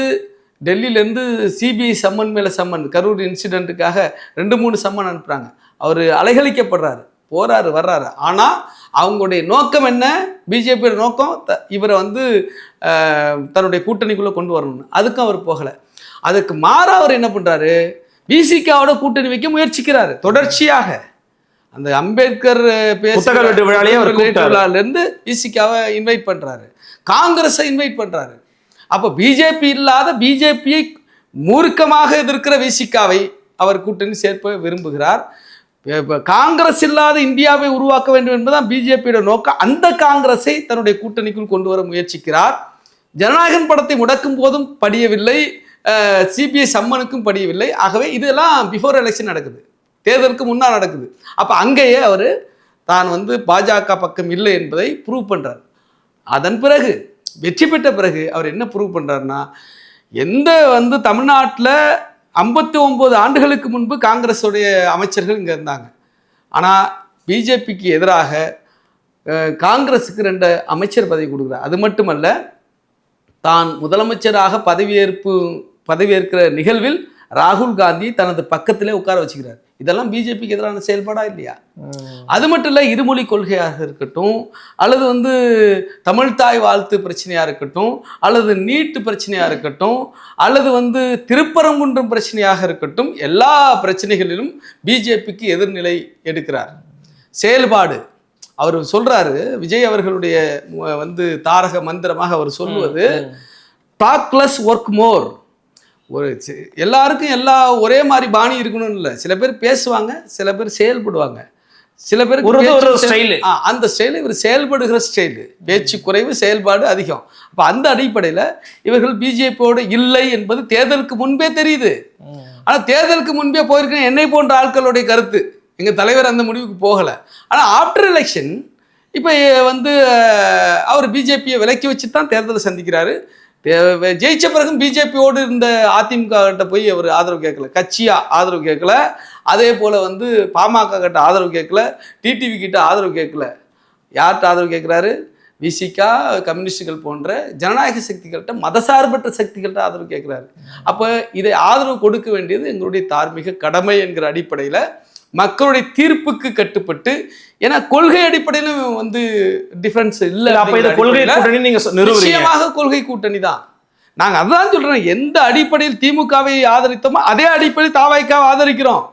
டெல்லியிலேருந்து சிபிஐ சம்மன் மேலே சம்மன், கரூர் இன்சிடெண்ட்டுக்காக 2-3 சம்மன் அனுப்புகிறாங்க. அவர் அலைகழிக்கப்படுறாரு, போகிறாரு, வர்றாரு. ஆனால் அவங்களுடைய நோக்கம் என்ன? பிஜேபியோட நோக்கம் இவரை வந்து தன்னுடைய கூட்டணிக்குள்ளே கொண்டு வரணும்னு. அதுக்கும் அவர் போகலை. அதுக்கு மாறாக அவர் என்ன பண்ணுறாரு? விசிகாவோட கூட்டணி வைக்க முயற்சிக்கிறாரு தொடர்ச்சியாக. அந்த அம்பேத்கர் விழாலேருந்து விசிகாவை இன்வைட் பண்ணுறாரு, காங்கிரஸை இன்வைட் பண்ணுறாரு. அப்போ பிஜேபி இல்லாத, பிஜேபியை மூர்க்கமாக எதிர்க்கிற விசிகாவை அவர் கூட்டணி சேர்ப்ப விரும்புகிறார். காங்கிரஸ் இல்லாத இந்தியாவை உருவாக்க வேண்டும் என்பதுதான் பிஜேபியோட நோக்கம். அந்த காங்கிரஸை தன்னுடைய கூட்டணிக்குள் கொண்டு வர முயற்சிக்கிறார். ஜனநாயகன் படத்தை முடக்கும் போதும் படியவில்லை, சிபிஐ சம்மனுக்கும் படியவில்லை. ஆகவே இதெல்லாம் பிஃபோர் எலெக்ஷன் நடக்குது, தேர்தலுக்கு முன்னால் நடக்குது. அப்போ அங்கேயே அவர் தான் வந்து பாஜக பக்கம் இல்லை என்பதை ப்ரூவ் பண்ணுறார். அதன் பிறகு வெற்றி பெற்ற பிறகு அவர் என்ன ப்ரூவ் பண்ணுறாருன்னா, எந்த வந்து தமிழ்நாட்டில் 59 ஆண்டுகளுக்கு முன்பு காங்கிரஸுடைய அமைச்சர்கள் இங்கே இருந்தாங்க. ஆனால் பிஜேபிக்கு எதிராக காங்கிரஸுக்கு 2 அமைச்சர் பதவி கொடுக்குறார். அது மட்டுமல்ல, தான் முதலமைச்சராக பதவியேற்கிற நிகழ்வில் ராகுல் காந்தி தனது பக்கத்திலே உட்கார வச்சுக்கிறார். இதெல்லாம் பிஜேபிக்கு எதிரான செயல்பாடா இல்லையா? அது மட்டும் இல்லை, இருமொழி கொள்கையாக இருக்கட்டும், அல்லது வந்து தமிழ்தாய் வாழ்த்து பிரச்சனையாக இருக்கட்டும், அல்லது நீட்டு பிரச்சனையாக இருக்கட்டும், அல்லது வந்து திருப்பரங்குன்றம் பிரச்சனையாக இருக்கட்டும், எல்லா பிரச்சனைகளிலும் பிஜேபிக்கு எதிர்நிலை எடுக்கிறார். செயல்பாடு அவர் சொல்றாரு, விஜய் அவர்களுடைய வந்து தாரக மந்திரமாக அவர் சொல்லுவது டாக் லெஸ் ஒர்க் மோர். ஒரு எல்லாருக்கும் ஒரே மாதிரி பாணி இருக்கணும்னு இல்லை. சில பேர் பேசுவாங்க, சில பேர் செயல்படுவாங்க. சில பேருக்கு ஒரு ஸ்டைலு, அந்த ஸ்டைல் இவர் செயல்படுகிற ஸ்டைலு, பேச்சு குறைவு செயல்பாடு அதிகம். அப்போ அந்த அடிப்படையில் இவர்கள் பிஜேபியோடு இல்லை என்பது தேர்தலுக்கு முன்பே தெரியுது. ஆனால் தேர்தலுக்கு முன்பே போயிருக்க என்னை போன்ற ஆட்களுடைய கருத்து, எங்கள் தலைவர் அந்த முடிவுக்கு போகலை. ஆனால் ஆஃப்டர் எலெக்ஷன் இப்போ வந்து அவர் பிஜேபியை விலக்கி வச்சு தான் தேர்தலை சந்திக்கிறாரு. ஜெயிச்ச பிறகும் பிஜேபியோடு இருந்த அதிமுக கிட்ட போய் அவர் ஆதரவு கேட்கல, கட்சியா ஆதரவு கேட்கல, அதே போல் வந்து பாமக கிட்ட ஆதரவு கேட்கல, டிடிவி கிட்ட ஆதரவு கேட்கல. யார்கிட்ட ஆதரவு கேட்குறாரு? விசிகா, கம்யூனிஸ்டுகள் போன்ற ஜனநாயக சக்திகள்கிட்ட, மதசார்பற்ற சக்திகள்கிட்ட ஆதரவு கேட்குறாரு. அப்போ இதை ஆதரவு கொடுக்க வேண்டியது எங்களுடைய தார்மீக கடமை என்கிற அடிப்படையில் மக்களுடைய தீர்ப்புக்கு கட்டுப்பட்டு, ஏன்னா கொள்கை அடிப்படையில் வந்து டிஃபரன்ஸ் இல்லை. நிச்சயமாக கொள்கை கூட்டணி தான். நாங்கள் அதுதான் சொல்றோம், எந்த அடிப்படையில் திமுகவை ஆதரித்தோமோ அதே அடிப்படையில் தாவைக்காவை ஆதரிக்கிறோம்,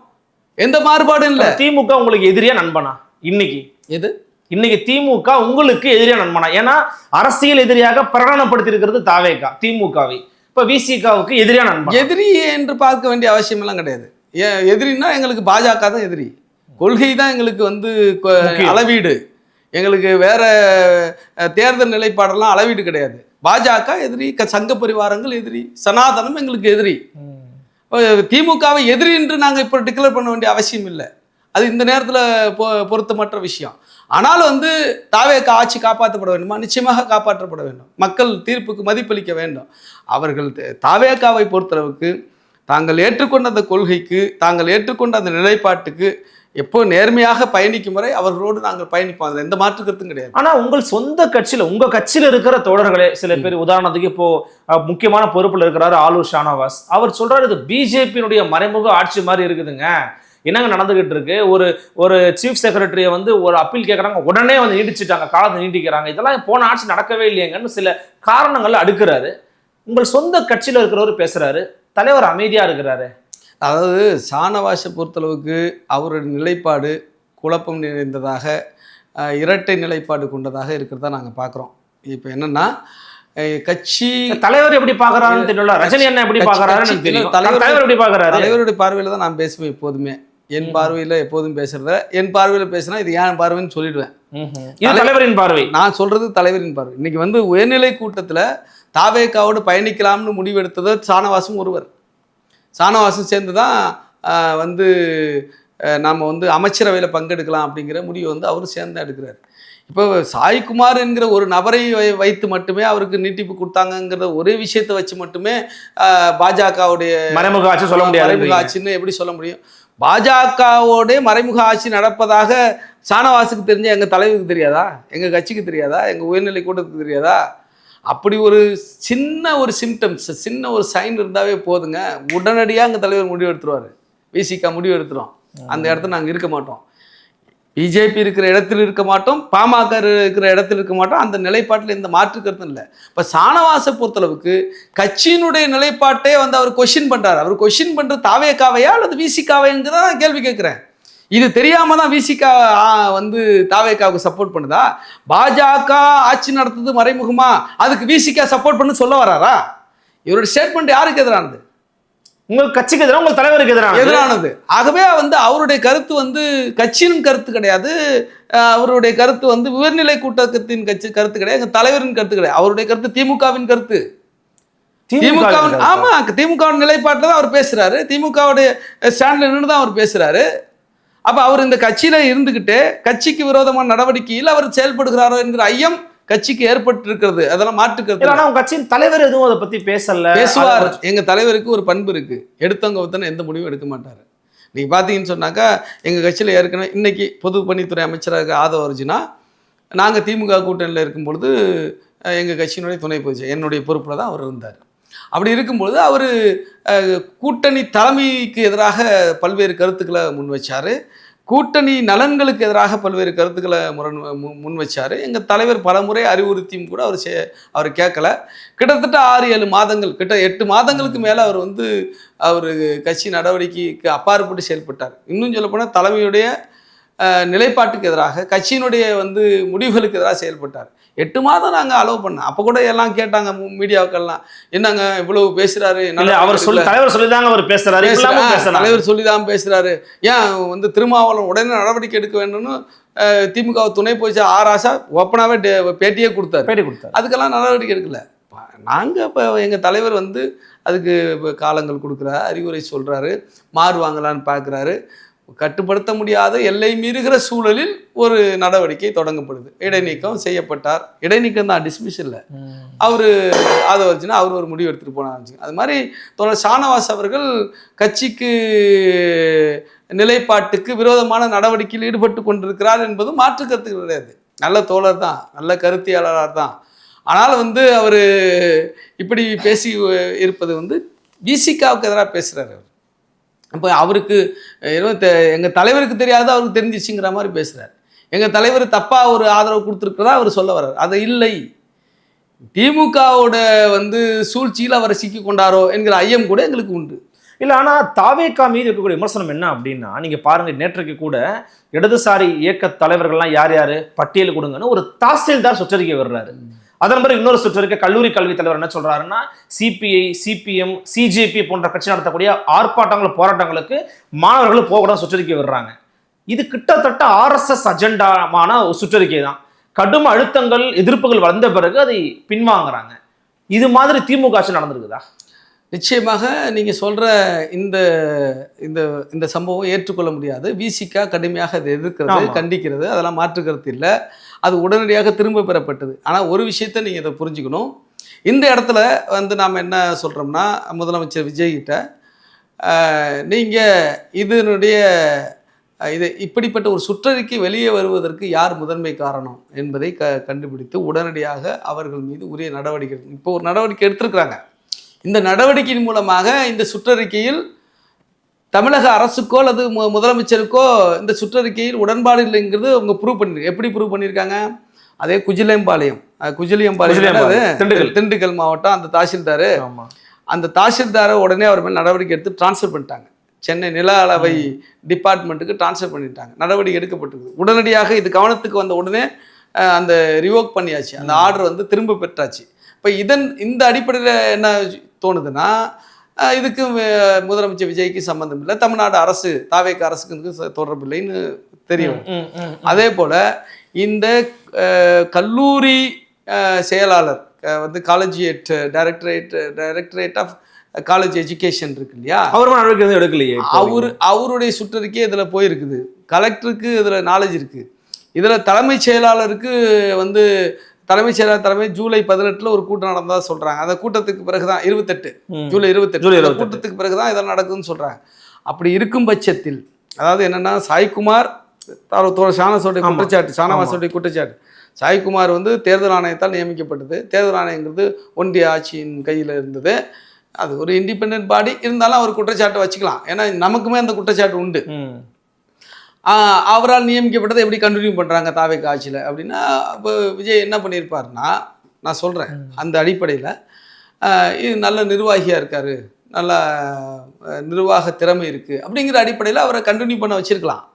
எந்த மாறுபாடும் இல்லை. திமுக உங்களுக்கு எதிரியா நண்பனா இன்னைக்கு? எது இன்னைக்கு திமுக உங்களுக்கு எதிரியா நண்பனா? ஏன்னா அரசியல் எதிரியாக பிரகடனப்படுத்தி இருக்கிறது தாவேகா திமுகவை. இப்ப விசிகாவுக்கு எதிரியா நண்பன்? எதிரி என்று பார்க்க வேண்டிய அவசியம் எல்லாம் கிடையாது. எதிரின்னா எங்களுக்கு பாஜக தான் எதிரி, கொள்கை தான் எங்களுக்கு வந்து அளவீடு, எங்களுக்கு வேற தேர்தல் நிலைப்பாடெல்லாம் அளவீடு கிடையாது. பாஜக எதிரி, சங்க பரிவாரங்கள் எதிரி, சனாதனம் எங்களுக்கு எதிரி. திமுகவை எதிரி என்று நாங்கள் இப்போ டிக்ளேர் பண்ண வேண்டிய அவசியம் இல்லை. அது இந்த நேரத்தில் பொருத்தமற்ற விஷயம். ஆனால் வந்து தாவேக ஆட்சி காப்பாற்றப்பட வேண்டுமா? நிச்சயமாக காப்பாற்றப்பட வேண்டும். மக்கள் தீர்ப்புக்கு மதிப்பளிக்க வேண்டும். அவர்கள் தாவேகாவை பொறுத்தளவுக்கு தாங்கள் ஏற்றுக்கொண்ட அந்த கொள்கைக்கு, தாங்கள் ஏற்றுக்கொண்ட அந்த நிலைப்பாட்டுக்கு எப்போ நேர்மையாக பயணிக்கும் வரை அவர்களோடு நாங்கள் பயணிப்போம். அதில் எந்த மாற்று கருத்தும் கிடையாது. ஆனால் உங்கள் சொந்த கட்சியில், உங்கள் கட்சியில் இருக்கிற தோழர்களே சில பேர், உதாரணத்துக்கு இப்போ முக்கியமான பொறுப்பில் இருக்கிறாரு ஆலூர் ஷானவாஸ், அவர் சொல்றாரு இது பிஜேபியினுடைய மறைமுக ஆட்சி மாதிரி இருக்குதுங்க, என்னங்க நடந்துகிட்டு இருக்கு, ஒரு சீஃப் செக்ரட்டரியை வந்து ஒரு அப்பீல் கேட்குறாங்க, உடனே வந்து நீடிச்சுட்டாங்க, காலத்தை நீட்டிக்கிறாங்க, இதெல்லாம் போன ஆட்சி நடக்கவே இல்லையங்கன்னு சில காரணங்கள் அடுக்கிறாரு. உங்கள் சொந்த கட்சியில் இருக்கிறவர் பேசுறாரு, தலைவர் அமைதியா இருக்கிறாரு. அதாவது ஷானவாஸை பொறுத்தளவுக்கு அவருடைய நிலைப்பாடு குழப்பம் நிறைந்ததாக, இரட்டை நிலைப்பாடு கொண்டதாக இருக்கிறதா நாங்கள் பார்க்குறோம். இப்போ என்னன்னா, கட்சி தலைவர் எப்படி பார்க்குறாருன்னு தெரியல, ரஜினி என்ன எப்படி பார்க்குறாருன்னு தெரியும், தலைவர் எப்படி பார்க்குறாரு? தலைவருடைய பார்வையில் தான் நான் பேசுவேன் எப்போதுமே. என் பார்வையில் எப்போதும் பேசுறத, என் பார்வையில் பேசினா இது ஏன் பார்வைன்னு சொல்லிடுவேன். தலைவரின் பார்வை, நான் சொல்றது தலைவரின் பார்வை. இன்னைக்கு வந்து உயர்நிலை கூட்டத்தில் தாவேகாவோடு பயணிக்கலாம்னு முடிவெடுத்தது ஷானவாஸும் ஒருவர். ஷானவாஸும் சேர்ந்து தான் வந்து நாம் வந்து அமைச்சரவையில் பங்கெடுக்கலாம் அப்படிங்கிற முடிவை வந்து அவரும் சேர்ந்து எடுக்கிறார். இப்போ சாய்குமார் என்கிற ஒரு நபரை வைத்து மட்டுமே அவருக்கு நீட்டிப்பு கொடுத்தாங்கங்கிற ஒரே விஷயத்தை வச்சு மட்டுமே பாஜகவுடைய மறைமுக ஆட்சி சொல்ல முடியாது. மறைமுக ஆட்சின்னு எப்படி சொல்ல முடியும்? பாஜகவோடைய மறைமுக ஆட்சி நடப்பதாக ஷானவாஸுக்கு தெரிஞ்ச எங்கள் தலைவருக்கு தெரியாதா? எங்கள் கட்சிக்கு தெரியாதா? எங்கள் உயர்நிலை கூட்டத்துக்கு தெரியாதா? அப்படி ஒரு சின்ன ஒரு சிம்டம்ஸ், சின்ன ஒரு சைன் இருந்தாவே போதுங்க, உடனடியாக எங்கள் தலைவர் முடிவு எடுத்துருவார். விசிகா முடிவு எடுத்துரும். அந்த இடத்துல நாங்கள் இருக்க மாட்டோம். பிஜேபி இருக்கிற இடத்துல இருக்க மாட்டோம், பாமக இருக்கிற இடத்துல இருக்க மாட்டோம். அந்த நிலைப்பாட்டில் எந்த மாற்று கருத்தும் இல்லை. இப்போ ஷானவாஸை பொறுத்தளவுக்கு கட்சியினுடைய நிலைப்பாட்டே வந்து அவர் கொஸ்டின் பண்ணுறாரு. அவர் கொஸ்டின் பண்ணுறது தாவேகாவையா அல்லது விசிகாவைன்னு தான் கேள்வி கேட்குறேன். இது தெரியாம தான் விசிகா வந்து தாவேகாவுக்கு சப்போர்ட் பண்ணுதா? பாஜக ஆட்சி நடத்துது மறைமுகமா, அதுக்கு விசிகா சப்போர்ட் பண்ணு சொல்ல வராரா? இவருடைய ஸ்டேட்மெண்ட் யாருக்கு எதிரானது? உங்கள் கட்சிக்கு எதிராக, உங்கள் தலைவருக்கு எதிரானது. ஆகவே வந்து அவருடைய கருத்து வந்து கட்சியின் கருத்து கிடையாது, அவருடைய கருத்து வந்து உயர்நிலை கூட்டத்தின் கருத்து கிடையாது, எங்கள் தலைவரின் கருத்து கிடையாது. அவருடைய கருத்து திமுகவின் கருத்து. திமுகவின், ஆமா, திமுகவின் நிலைப்பாட்டில் தான் அவர் பேசுறாரு, திமுகவுடைய ஸ்டாண்ட்ல நின்று தான் அவர் பேசுறாரு. அப்போ அவர் இந்த கட்சியில இருந்துகிட்டு கட்சிக்கு விரோதமான நடவடிக்கையில் அவர் செயல்படுகிறாரோ என்கிற ஐயம் கட்சிக்கு ஏற்பட்டு இருக்கிறது. அதெல்லாம் மாற்றுக்கிறது. ஆனால் கட்சியின் தலைவர் எதுவும் அதை பத்தி பேசுவார். எங்க தலைவருக்கு ஒரு பண்பு இருக்கு, எடுத்தவங்க ஒருத்தனை எந்த முடிவும் எடுக்க மாட்டாரு. நீங்க பாத்தீங்கன்னு சொன்னாக்கா, எங்க கட்சியில ஏற்கனவே இன்னைக்கு பொது பணித்துறை அமைச்சராக ஆதவ அர்ஜுனா, நாங்க திமுக கூட்டணியில் இருக்கும் பொழுது எங்க கட்சியினுடைய துணை பொதுச் என்னுடைய பொறுப்புல தான் அவர் இருந்தார். அப்படி இருக்கும்பொழுது அவர் கூட்டணி தலைமைக்கு எதிராக பல்வேறு கருத்துக்களை முன் வச்சார், கூட்டணி நலன்களுக்கு எதிராக பல்வேறு கருத்துக்களை முன் வச்சார். எங்கள் தலைவர் பலமுறை அறிவுறுத்தியும் கூட அவர் கேட்கல. கிட்டத்தட்ட 6-7 மாதங்கள், 8 மாதங்களுக்கு மேலே அவர் வந்து அவர் கட்சி நடவடிக்கைக்கு அப்பாற்பட்டு செயல்பட்டார். இன்னும் சொல்லப்போனால் தலைமையுடைய நிலைப்பாட்டுக்கு எதிராக, கட்சியினுடைய வந்து முடிவுகளுக்கு எதிராக செயல்பட்டார். 8 மாதம் நாங்கள் அலோவ் பண்ணோம். அப்போ கூட எல்லாம் கேட்டாங்க மீடியாவுக்கெல்லாம், என்னங்க இவ்வளவு பேசுறாரு, அவர் தலைவர் சொல்லிதாங்க அவர் பேசுறாரு, தலைவர் சொல்லிதான் பேசுறாரு, ஏன் வந்து திருமாவளவன் உடனே நடவடிக்கை எடுக்க வேண்டும்னு திமுக துணை போச்சு ஆராசா ஓப்பனாகவே பேட்டியே கொடுத்தாரு. அதுக்கெல்லாம் நடவடிக்கை எடுக்கல. நாங்கள் இப்போ எங்கள் தலைவர் வந்து அதுக்கு காலங்கள் கொடுக்குறாரு, அறிவுரை சொல்கிறாரு, மாறுவாங்களான்னு பார்க்குறாரு. கட்டுப்படுத்த முடியாத எல்லை மீறுகிற சூழலில் ஒரு நடவடிக்கை தொடங்கப்படுது. இடைநீக்கம் செய்யப்பட்டார். இடைநீக்கம் தான், டிஸ்மிஸ் இல்லை. அவர் ஆதவர்ஜுனா அவர் ஒரு முடிவு எடுத்துகிட்டு போனார். அது மாதிரி தோழர் ஷானவாஸ் அவர்கள் கட்சிக்கு நிலைப்பாட்டுக்கு விரோதமான நடவடிக்கையில் ஈடுபட்டு கொண்டிருக்கிறார் என்பது மாற்று கருத்து கிடையாது. நல்ல தோழர் தான், நல்ல கருத்தியாளர் தான். ஆனால் வந்து அவர் இப்படி பேசி இருப்பது வந்து விசிகாவுக்கு எதிராக பேசுகிறார். அவர் அப்போ அவருக்கு எங்கள் தலைவருக்கு தெரியாத அவருக்கு தெரிஞ்சிச்சுங்கிற மாதிரி பேசுகிறார். எங்கள் தலைவர் தப்பாக ஒரு ஆதரவு கொடுத்துருக்கிறதா அவர் சொல்ல வர்றார். அது இல்லை, திமுகவோட வந்து சூழ்ச்சியில் அவரை சிக்கி கொண்டாரோ என்கிற ஐயம் கூட எங்களுக்கு உண்டு. இல்லை, ஆனால் தாவேகா மீது இருக்கக்கூடிய விமர்சனம் என்ன அப்படின்னா, நீங்கள் பாருங்கள், நேற்றைக்கு கூட இடதுசாரி இயக்க தலைவர்கள்லாம் யார் யார் பட்டியல் கொடுங்கன்னு ஒரு தாசில்தார் சுற்றறிக்கை வர்றாரு. அதன் பிறகு இன்னொரு சுற்றறிக்கை கல்லூரி கல்வி தலைவர் என்ன சொல்றாருன்னா, சிபிஐ, சிபிஎம், சிஜேபி போன்ற கட்சி நடத்தக்கூடிய ஆர்ப்பாட்டங்கள், போராட்டங்களுக்கு மாணவர்கள் போகக்கூடாது சுற்றறிக்கை வர்றாங்க. இது கிட்டத்தட்ட RSS அஜெண்டாமான ஒரு சுற்றறிக்கை தான். கடும் அழுத்தங்கள், எதிர்ப்புகள் வந்த பிறகு அதை பின்வாங்குறாங்க. இது மாதிரி திமுக ஆட்சி நடந்திருக்குதா? நிச்சயமாக நீங்கள் சொல்கிற இந்த இந்த இந்த சம்பவம் ஏற்றுக்கொள்ள முடியாது. விசிகா கடுமையாக அதை எதிர்க்கிறது, கண்டிக்கிறது, அதெல்லாம் மாற்றுக்கிறது இல்லை. அது உடனடியாக திரும்ப பெறப்பட்டது. ஆனால் ஒரு விஷயத்தை நீங்கள் இதை புரிஞ்சுக்கணும். இந்த இடத்துல வந்து நாம் என்ன சொல்கிறோம்னா, முதலமைச்சர் விஜய்கிட்ட நீங்கள் இதனுடைய இப்படிப்பட்ட ஒரு சுற்றறிக்கை வெளியே வருவதற்கு யார் முதன்மை காரணம் என்பதை கண்டுபிடித்து உடனடியாக அவர்கள் மீது உரிய நடவடிக்கை, இப்போ ஒரு நடவடிக்கை எடுத்திருக்கிறாங்க. இந்த நடவடிக்கையின் மூலமாக இந்த சுற்றறிக்கையில் தமிழக அரசுக்கோ அல்லது முதலமைச்சருக்கோ இந்த சுற்றறிக்கையில் உடன்பாடு இல்லைங்கிறது அவங்க ப்ரூவ் பண்ணிருக்காங்க. எப்படி ப்ரூவ் பண்ணியிருக்காங்க? அதே குஜிலியம்பாளையம் திண்டுக்கல் மாவட்டம் அந்த தாசில்தார், அந்த தாசில்தாரை உடனே அவர் மேல் நடவடிக்கை எடுத்து டிரான்ஸ்ஃபர் பண்ணிட்டாங்க. சென்னை நில அளவை டிபார்ட்மெண்ட்டுக்கு டிரான்ஸ்ஃபர் பண்ணிட்டாங்க. நடவடிக்கை எடுக்கப்பட்டிருக்கு. உடனடியாக இது கவனத்துக்கு வந்த உடனே அந்த ரிவோக் பண்ணியாச்சு, அந்த ஆர்டர் வந்து திரும்ப பெற்றாச்சு. இப்போ இந்த அடிப்படையில் என்ன தோணுதுன்னா, இதுக்கு முதலமைச்சர் விஜய்க்கு சம்பந்தம் இல்லை, தமிழ்நாடு அரசு தாவேக அரசுக்கு தொடர்பு இல்லைன்னு தெரியும். அதே போல் இந்த கல்லூரி செயலாளர் வந்து collegiate directorate of college education இருக்கு இல்லையா, அவர் எடுக்கலையே. அவருடைய சுற்றறிக்கை இதில் போயிருக்குது. கலெக்டருக்கு இதில் நாலேஜ் இருக்குது. இதில் தலைமைச் செயலாளருக்கு வந்து தலைமைச் செயலாளர் தலைமை ஜூலை 18 ஒரு கூட்டம் நடந்ததா சொல்றாங்க. அந்த கூட்டத்துக்கு பிறகுதான் 28 ஜூலை 28 கூட்டத்துக்கு பிறகுதான் இதெல்லாம் நடக்குதுன்னு சொல்றாங்க. அப்படி இருக்கும் பட்சத்தில் அதாவது என்னன்னா, சாய்குமார் ஷானவாஸோடைய குற்றச்சாட்டு, சாய்குமார் வந்து தேர்தல் ஆணையத்தால் நியமிக்கப்பட்டது. தேர்தல் ஆணையங்கிறது ஒன்றிய ஆட்சியின் கையில் இருந்தது. அது ஒரு இண்டிபெண்டன்ட் பாடி இருந்தாலும் அவர் குற்றச்சாட்டை வச்சுக்கலாம். ஏன்னா நமக்குமே அந்த குற்றச்சாட்டு உண்டு. அவரால் நியமிக்கப்பட்டதை எப்படி கண்டினியூ பண்ணுறாங்க தாவேக ஆட்சியில் அப்படின்னா, இப்போ விஜய் என்ன பண்ணியிருப்பார்னா, நான் சொல்கிறேன், அந்த அடிப்படையில் இது நல்ல நிர்வாகியாக இருக்கார், நல்ல நிர்வாக திறமை இருக்குது அப்படிங்கிற அடிப்படையில் அவரை கண்டினியூ பண்ண வச்சுருக்கலாம்.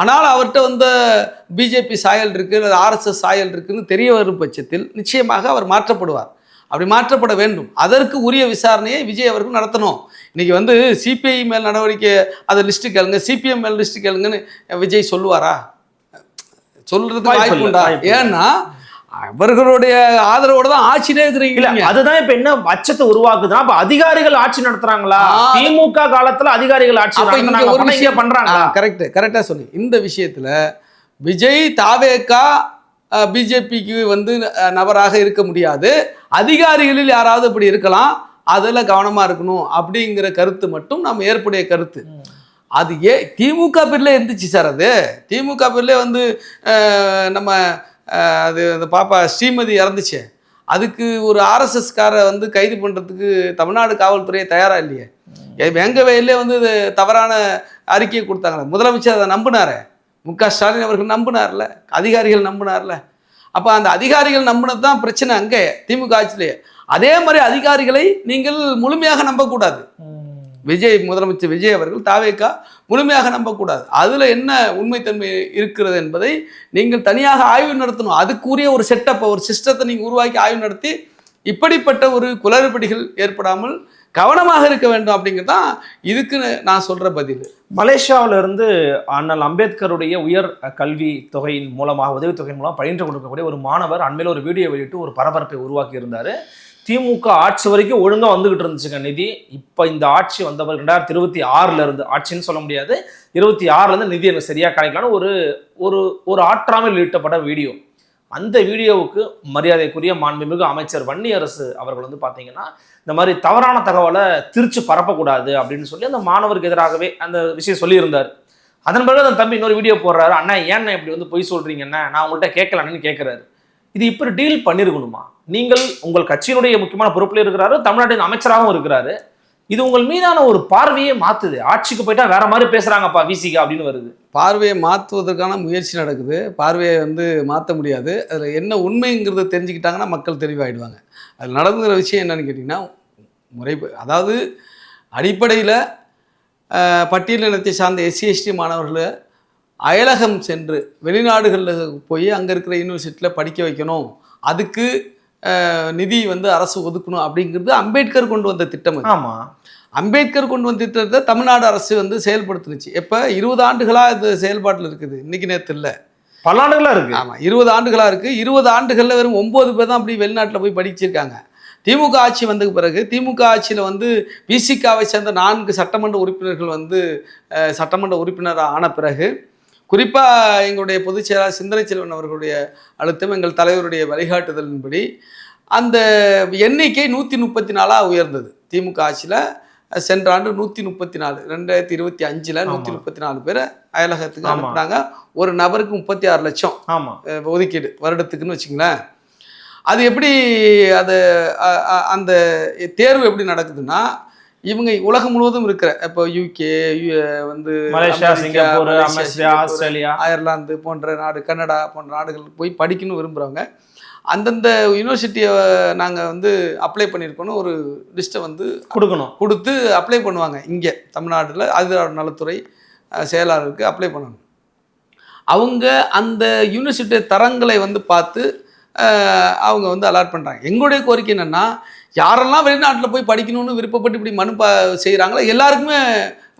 ஆனால் அவர்கிட்ட வந்து பிஜேபி சாயல் இருக்குது அல்லது RSS சாயல் இருக்குதுன்னு தெரிய வரும் பட்சத்தில் நிச்சயமாக அவர் மாற்றப்படுவார். அப்படி மாற்றப்பட வேண்டும். அதற்கு உரிய விசாரணையை விஜய் அவர்கள் நடத்தணும். இன்றைக்கி வந்து சிபிஐ மேல் நடவடிக்கை அதை லிஸ்ட்டு கேளுங்க, சிபிஎம் மேல் லிஸ்ட்டு கேளுங்கன்னு விஜய் சொல்லுவாரா? சொல்கிறதுக்கு வாய்ப்பு உண்டா? ஏன்னா அவர்களுடைய ஆதரவோடு தான் ஆட்சியிலே இருக்கிறீங்க. அதுதான் இப்ப என்ன அச்சத்தை உருவாக்குதுன்னா, அப்ப அதிகாரிகள் ஆட்சி நடத்துறாங்களா? திமுக காலத்துல அதிகாரிகள் ஆட்சி ஒரு விஷயம் பண்றாங்க. கரெக்டா சொல்லி இந்த விஷயத்துல விஜய் தாவேகா பிஜேபிக்கு வந்து நபராக இருக்க முடியாது. அதிகாரிகளில் யாராவது இப்படி இருக்கலாம், அதில் கவனமாக இருக்கணும் அப்படிங்கிற கருத்து மட்டும் நம்ம ஏற்புடைய கருத்து. அது திமுக பேர்ல இருந்துச்சு சார். அது திமுக பேர்ல வந்து நம்ம அது அந்த பாப்பா ஸ்ரீமதி இறந்துச்சு, அதுக்கு ஒரு RSSகாரை வந்து கைது பண்ணுறதுக்கு தமிழ்நாடு காவல்துறையை தயாராக இல்லையே. வெங்கவேலே வந்து தவறான அறிக்கையை கொடுத்தாங்களே, முதலமைச்சர் அதை நம்பினாரே, முக ஸ்டாலின் அவர்கள் நம்பினார்ல, அதிகாரிகள் நம்பினார்ல. அப்போ அந்த அதிகாரிகள் நம்பினது தான் பிரச்சனை அங்கே திமுக ஆட்சியிலேயே. அதே மாதிரி அதிகாரிகளை நீங்கள் முழுமையாக நம்பக்கூடாது. விஜய் முதலமைச்சர் விஜய் அவர்கள் தாவேக்கா முழுமையாக நம்பக்கூடாது. அதில் என்ன உண்மைத்தன்மை இருக்கிறது என்பதை நீங்கள் தனியாக ஆய்வு நடத்தணும். அதுக்குரிய ஒரு செட்டப்பை ஒரு சிஸ்டத்தை நீங்கள் உருவாக்கி ஆய்வு நடத்தி இப்படிப்பட்ட ஒரு குளறுபடிகள் ஏற்படாமல் கவனமாக இருக்க வேண்டும் அப்படிங்கிறது தான் இதுக்கு நான் சொல்கிற பதில். மலேசியாவிலிருந்து அண்ணல் அம்பேத்கருடைய உயர் கல்வி தொகையின் மூலமாக உதவித்தொகையின் மூலம் பயின்று கொடுக்கக்கூடிய ஒரு மாணவர் அண்மையில் ஒரு வீடியோ வெளியிட்டு ஒரு பரபரப்பை உருவாக்கி இருந்தார். திமுக ஆட்சி வரைக்கும் ஒழுங்காக வந்துகிட்டு இருந்துச்சுங்க நிதி. இப்போ இந்த ஆட்சி வந்தவர் 2026 இருந்து, ஆட்சின்னு சொல்ல முடியாது, 26 நிதி எனக்கு சரியாக கிடைக்கலான்னு ஒரு ஒரு ஒரு ஆற்றாமல் வெளியிட்டப்பட்ட வீடியோ. அந்த வீடியோவுக்கு மரியாதைக்குரிய மாண்புமிகு அமைச்சர் வன்னியரசு அவர்கள் வந்து பார்த்தீங்கன்னா இந்த மாதிரி தவறான தகவலை திருச்சி பரப்பக்கூடாது அப்படின்னு சொல்லி அந்த மாணவருக்கு எதிராகவே அந்த விஷயம் சொல்லியிருந்தார். அதன் பிறகு அந்த தம்பி இன்னொரு வீடியோ போடுறாரு, அண்ணா ஏன்னா இப்படி வந்து பொய் சொல்றீங்கன்னா நான் உங்கள்கிட்ட கேட்கலான்னு கேட்குறாரு. இது இப்படி டீல் பண்ணியிருக்கணுமா? நீங்கள் உங்கள் கட்சியினுடைய முக்கியமான பொறுப்பில் இருக்கிறாரு, தமிழ்நாட்டின் அமைச்சராகவும் இருக்கிறாரு. இது உங்கள் மீதான ஒரு பார்வையே மாத்துது. ஆட்சிக்கு போயிட்டா வேற மாதிரி பேசுறாங்கப்பா விசிகா அப்படின்னு வருது. பார்வையை மாற்றுவதற்கான முயற்சி நடக்குது. பார்வையை வந்து மாற்ற முடியாது. அதில் என்ன உண்மைங்கிறத தெரிஞ்சுக்கிட்டாங்கன்னா மக்கள் தெளிவாயிடுவாங்க. அதில் நடந்துகிற விஷயம் என்னன்னு கேட்டிங்கன்னா, அதாவது அடிப்படையில் பட்டியலினத்தை சார்ந்த எஸ்சி எஸ்டி மாணவர்களை அயலகம் சென்று வெளிநாடுகளில் போய் அங்கே இருக்கிற யூனிவர்சிட்டியில் படிக்க வைக்கணும், அதுக்கு நிதி வந்து அரசு ஒதுக்கணும் அப்படிங்கிறது அம்பேத்கர் கொண்டு வந்த திட்டம். ஆமாம், அம்பேத்கர் கொண்டு வந்த திட்டத்தை தமிழ்நாடு அரசு வந்து செயல்படுத்துனுச்சு. இப்போ 20 ஆண்டுகளாக இது செயல்பாட்டில் இருக்குது. இன்னைக்கு நேற்று இல்லை, பல ஆண்டுகளாக இருக்குது. ஆமாம், 20 ஆண்டுகளாக இருக்குது. 20 ஆண்டுகளில் வெறும் 9 பேர் தான் அப்படி வெளிநாட்டில் போய் படிச்சிருக்காங்க. திமுக ஆட்சி வந்ததுக்கு பிறகு திமுக ஆட்சியில் வந்து விசிகாவை சேர்ந்த 4 சட்டமன்ற உறுப்பினர்கள் வந்து சட்டமன்ற உறுப்பினராக ஆன பிறகு, குறிப்பாக எங்களுடைய பொதுச் செயலாளர் சிந்தனை செல்வன் அவர்களுடைய அழுத்தம், எங்கள் தலைவருடைய வழிகாட்டுதலின்படி அந்த எண்ணிக்கை 134 உயர்ந்தது. திமுக ஆட்சியில் சென்ற ஆண்டு 134, 2025 134 பேர் அயலகத்துக்கு அனுப்புனாங்க. ஒரு நபருக்கு 36 லட்சம் ஒதுக்கீடு வருடத்துக்குன்னு வச்சுங்களேன். அது எப்படி அது அந்த தேர்வு எப்படி நடக்குதுன்னா, இவங்க உலகம் முழுவதும் இருக்கிற இப்போ யூகே வந்து மலேசியா, சிங்கப்பூர், ஆஸ்திரேலியா, அயர்லாந்து போன்ற நாடு, கனடா போன்ற நாடுகளுக்கு போய் படிக்கணும்னு விரும்புகிறவங்க அந்தந்த யூனிவர்சிட்டியை நாங்கள் வந்து அப்ளை பண்ணியிருக்கோன்னு ஒரு லிஸ்ட்டை வந்து கொடுத்து அப்ளை பண்ணுவாங்க. இங்கே தமிழ்நாட்டில் ஆதிதிராவிடர் நலத்துறை செயலாளருக்கு அப்ளை பண்ணணும். அவங்க அந்த யூனிவர்சிட்டி தரங்களை வந்து பார்த்து அவங்க வந்து அலாட் பண்ணுறாங்க. எங்களுடைய கோரிக்கை என்னென்னா, யாரெல்லாம் வெளிநாட்டில் போய் படிக்கணும்னு விருப்பப்பட்டு இப்படி மனு செய்கிறாங்களோ எல்லாருக்குமே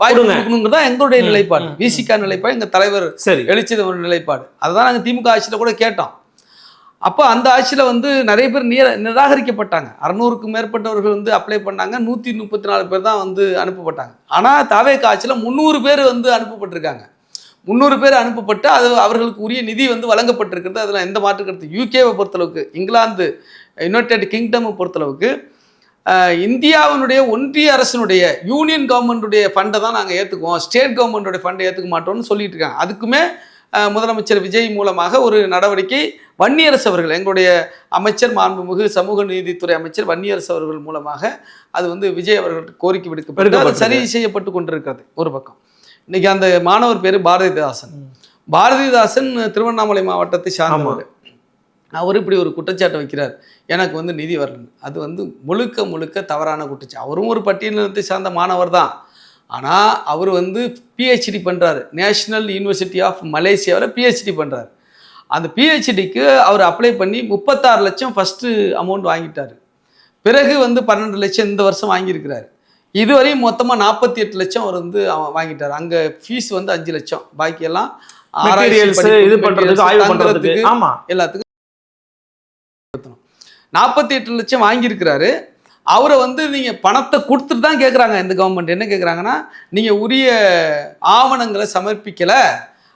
வாய்ப்பு கொடுக்கணுங்கிறது தான் எங்களுடைய நிலைப்பாடு. விசிகா நிலைப்பாடு, எங்கள் தலைவர் எழுச்சித ஒரு நிலைப்பாடு. அதுதான் நாங்கள் திமுக ஆட்சியில் கூட கேட்டோம். அப்போ அந்த ஆட்சியில் வந்து நிறைய பேர் நிராகரிக்கப்பட்டாங்க. 600க்கும் மேற்பட்டவர்கள் வந்து அப்ளை பண்ணாங்க. 134 பேர் தான் வந்து அனுப்பப்பட்டாங்க. ஆனால் தாவேக்கா ஆட்சியில் 300 பேர் வந்து அனுப்பப்பட்டிருக்காங்க. 300 பேர் அனுப்பப்பட்டு அது அவர்களுக்கு உரிய நிதி வந்து வழங்கப்பட்டிருக்கிறது. அதில் எந்த மாற்று கருத்து. யூகேவை பொறுத்தளவுக்கு, இங்கிலாந்து யுனைடெட் கிங்டமை பொறுத்தளவுக்கு இந்தியாவினுடைய ஒன்றிய அரசினுடைய யூனியன் கவர்மெண்ட்டுடைய ஃபண்டை தான் நாங்கள் ஏற்றுக்குவோம், ஸ்டேட் கவர்மெண்ட்டுடைய ஃபண்டை ஏற்றுக்க மாட்டோம்னு சொல்லிட்டு இருக்காங்க. அதுக்குமே முதலமைச்சர் விஜய் மூலமாக ஒரு நடவடிக்கை வன்னியரசு அவர்கள், எங்களுடைய அமைச்சர் மாண்புமிகு சமூக நீதித்துறை அமைச்சர் வன்னியரசு அவர்கள் மூலமாக அது வந்து விஜய் அவர்களுக்கு கோரிக்கை விடுக்கப்பட்டு அது சரி செய்யப்பட்டு கொண்டிருக்கிறது. ஒரு பக்கம் இன்னைக்கு அந்த மாணவர் பேர் பாரதிதாசன். பாரதிதாசன் திருவண்ணாமலை மாவட்டத்தை சார்ந்தவர். அவர் இப்படி ஒரு குற்றச்சாட்டை வைக்கிறார், எனக்கு வந்து நிதி வரல. அது வந்து முழுக்க முழுக்க தவறான குற்றச்சாட்டு. அவரும் ஒரு பட்டியலினத்தை சார்ந்த மாணவர் தான். ஆனால் அவர் வந்து பிஹெச்டி பண்ணுறாரு, நேஷ்னல் யூனிவர்சிட்டி ஆஃப் மலேசியாவில் பிஹெச்டி பண்ணுறாரு. அந்த பிஹெச்டிக்கு அவர் அப்ளை பண்ணி 36 லட்சம் ஃபஸ்ட்டு அமௌண்ட் வாங்கிட்டார். பிறகு வந்து 12 லட்சம் இந்த வருஷம் வாங்கியிருக்கிறார். இதுவரையும் மொத்தமாக 48 லட்சம் அவர் வந்து வாங்கிட்டார். அங்கே ஃபீஸ் வந்து 5 லட்சம், பாக்கியெல்லாம் இது பண்ணுறதுக்கு எல்லாத்துக்கும் 48 லட்சம் வாங்கியிருக்கிறாரு. அவரை வந்து நீங்கள் பணத்தை கொடுத்துட்டு தான் கேட்குறாங்க. இந்த கவர்மெண்ட் என்ன கேட்குறாங்கன்னா, நீங்கள் உரிய ஆவணங்களை சமர்ப்பிக்கலை,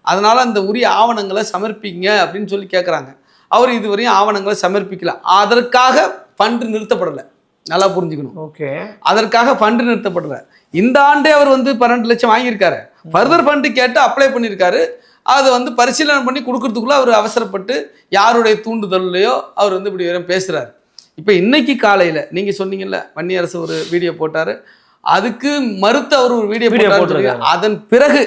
அதனால் அந்த உரிய ஆவணங்களை சமர்ப்பிங்க அப்படின்னு சொல்லி கேட்குறாங்க. அவர் இதுவரையும் ஆவணங்களை சமர்ப்பிக்கல. அதற்காக ஃபண்டு நிறுத்தப்படலை. நல்லா புரிஞ்சுக்கணும். ஓகே, அதற்காக ஃபண்டு நிறுத்தப்படலை. இந்த ஆண்டே அவர் வந்து 12 லட்சம் வாங்கியிருக்காரு. ஃபர்தர் ஃபண்டு கேட்டு அப்ளை பண்ணியிருக்காரு. அதை வந்து பரிசீலனை பண்ணி கொடுக்கறதுக்குள்ளே அவர் அவசரப்பட்டு யாருடைய தூண்டுதல்லையோ அவர் வந்து இப்படி பேசுகிறார். இப்போ இன்னைக்கு காலையில் நீங்கள் சொன்னீங்கல்ல, வன்னியரசு ஒரு வீடியோ போட்டார், அதுக்கு மறுத்து அவர் ஒரு வீடியோ போட்டிருக்காரு. அதன் பிறகு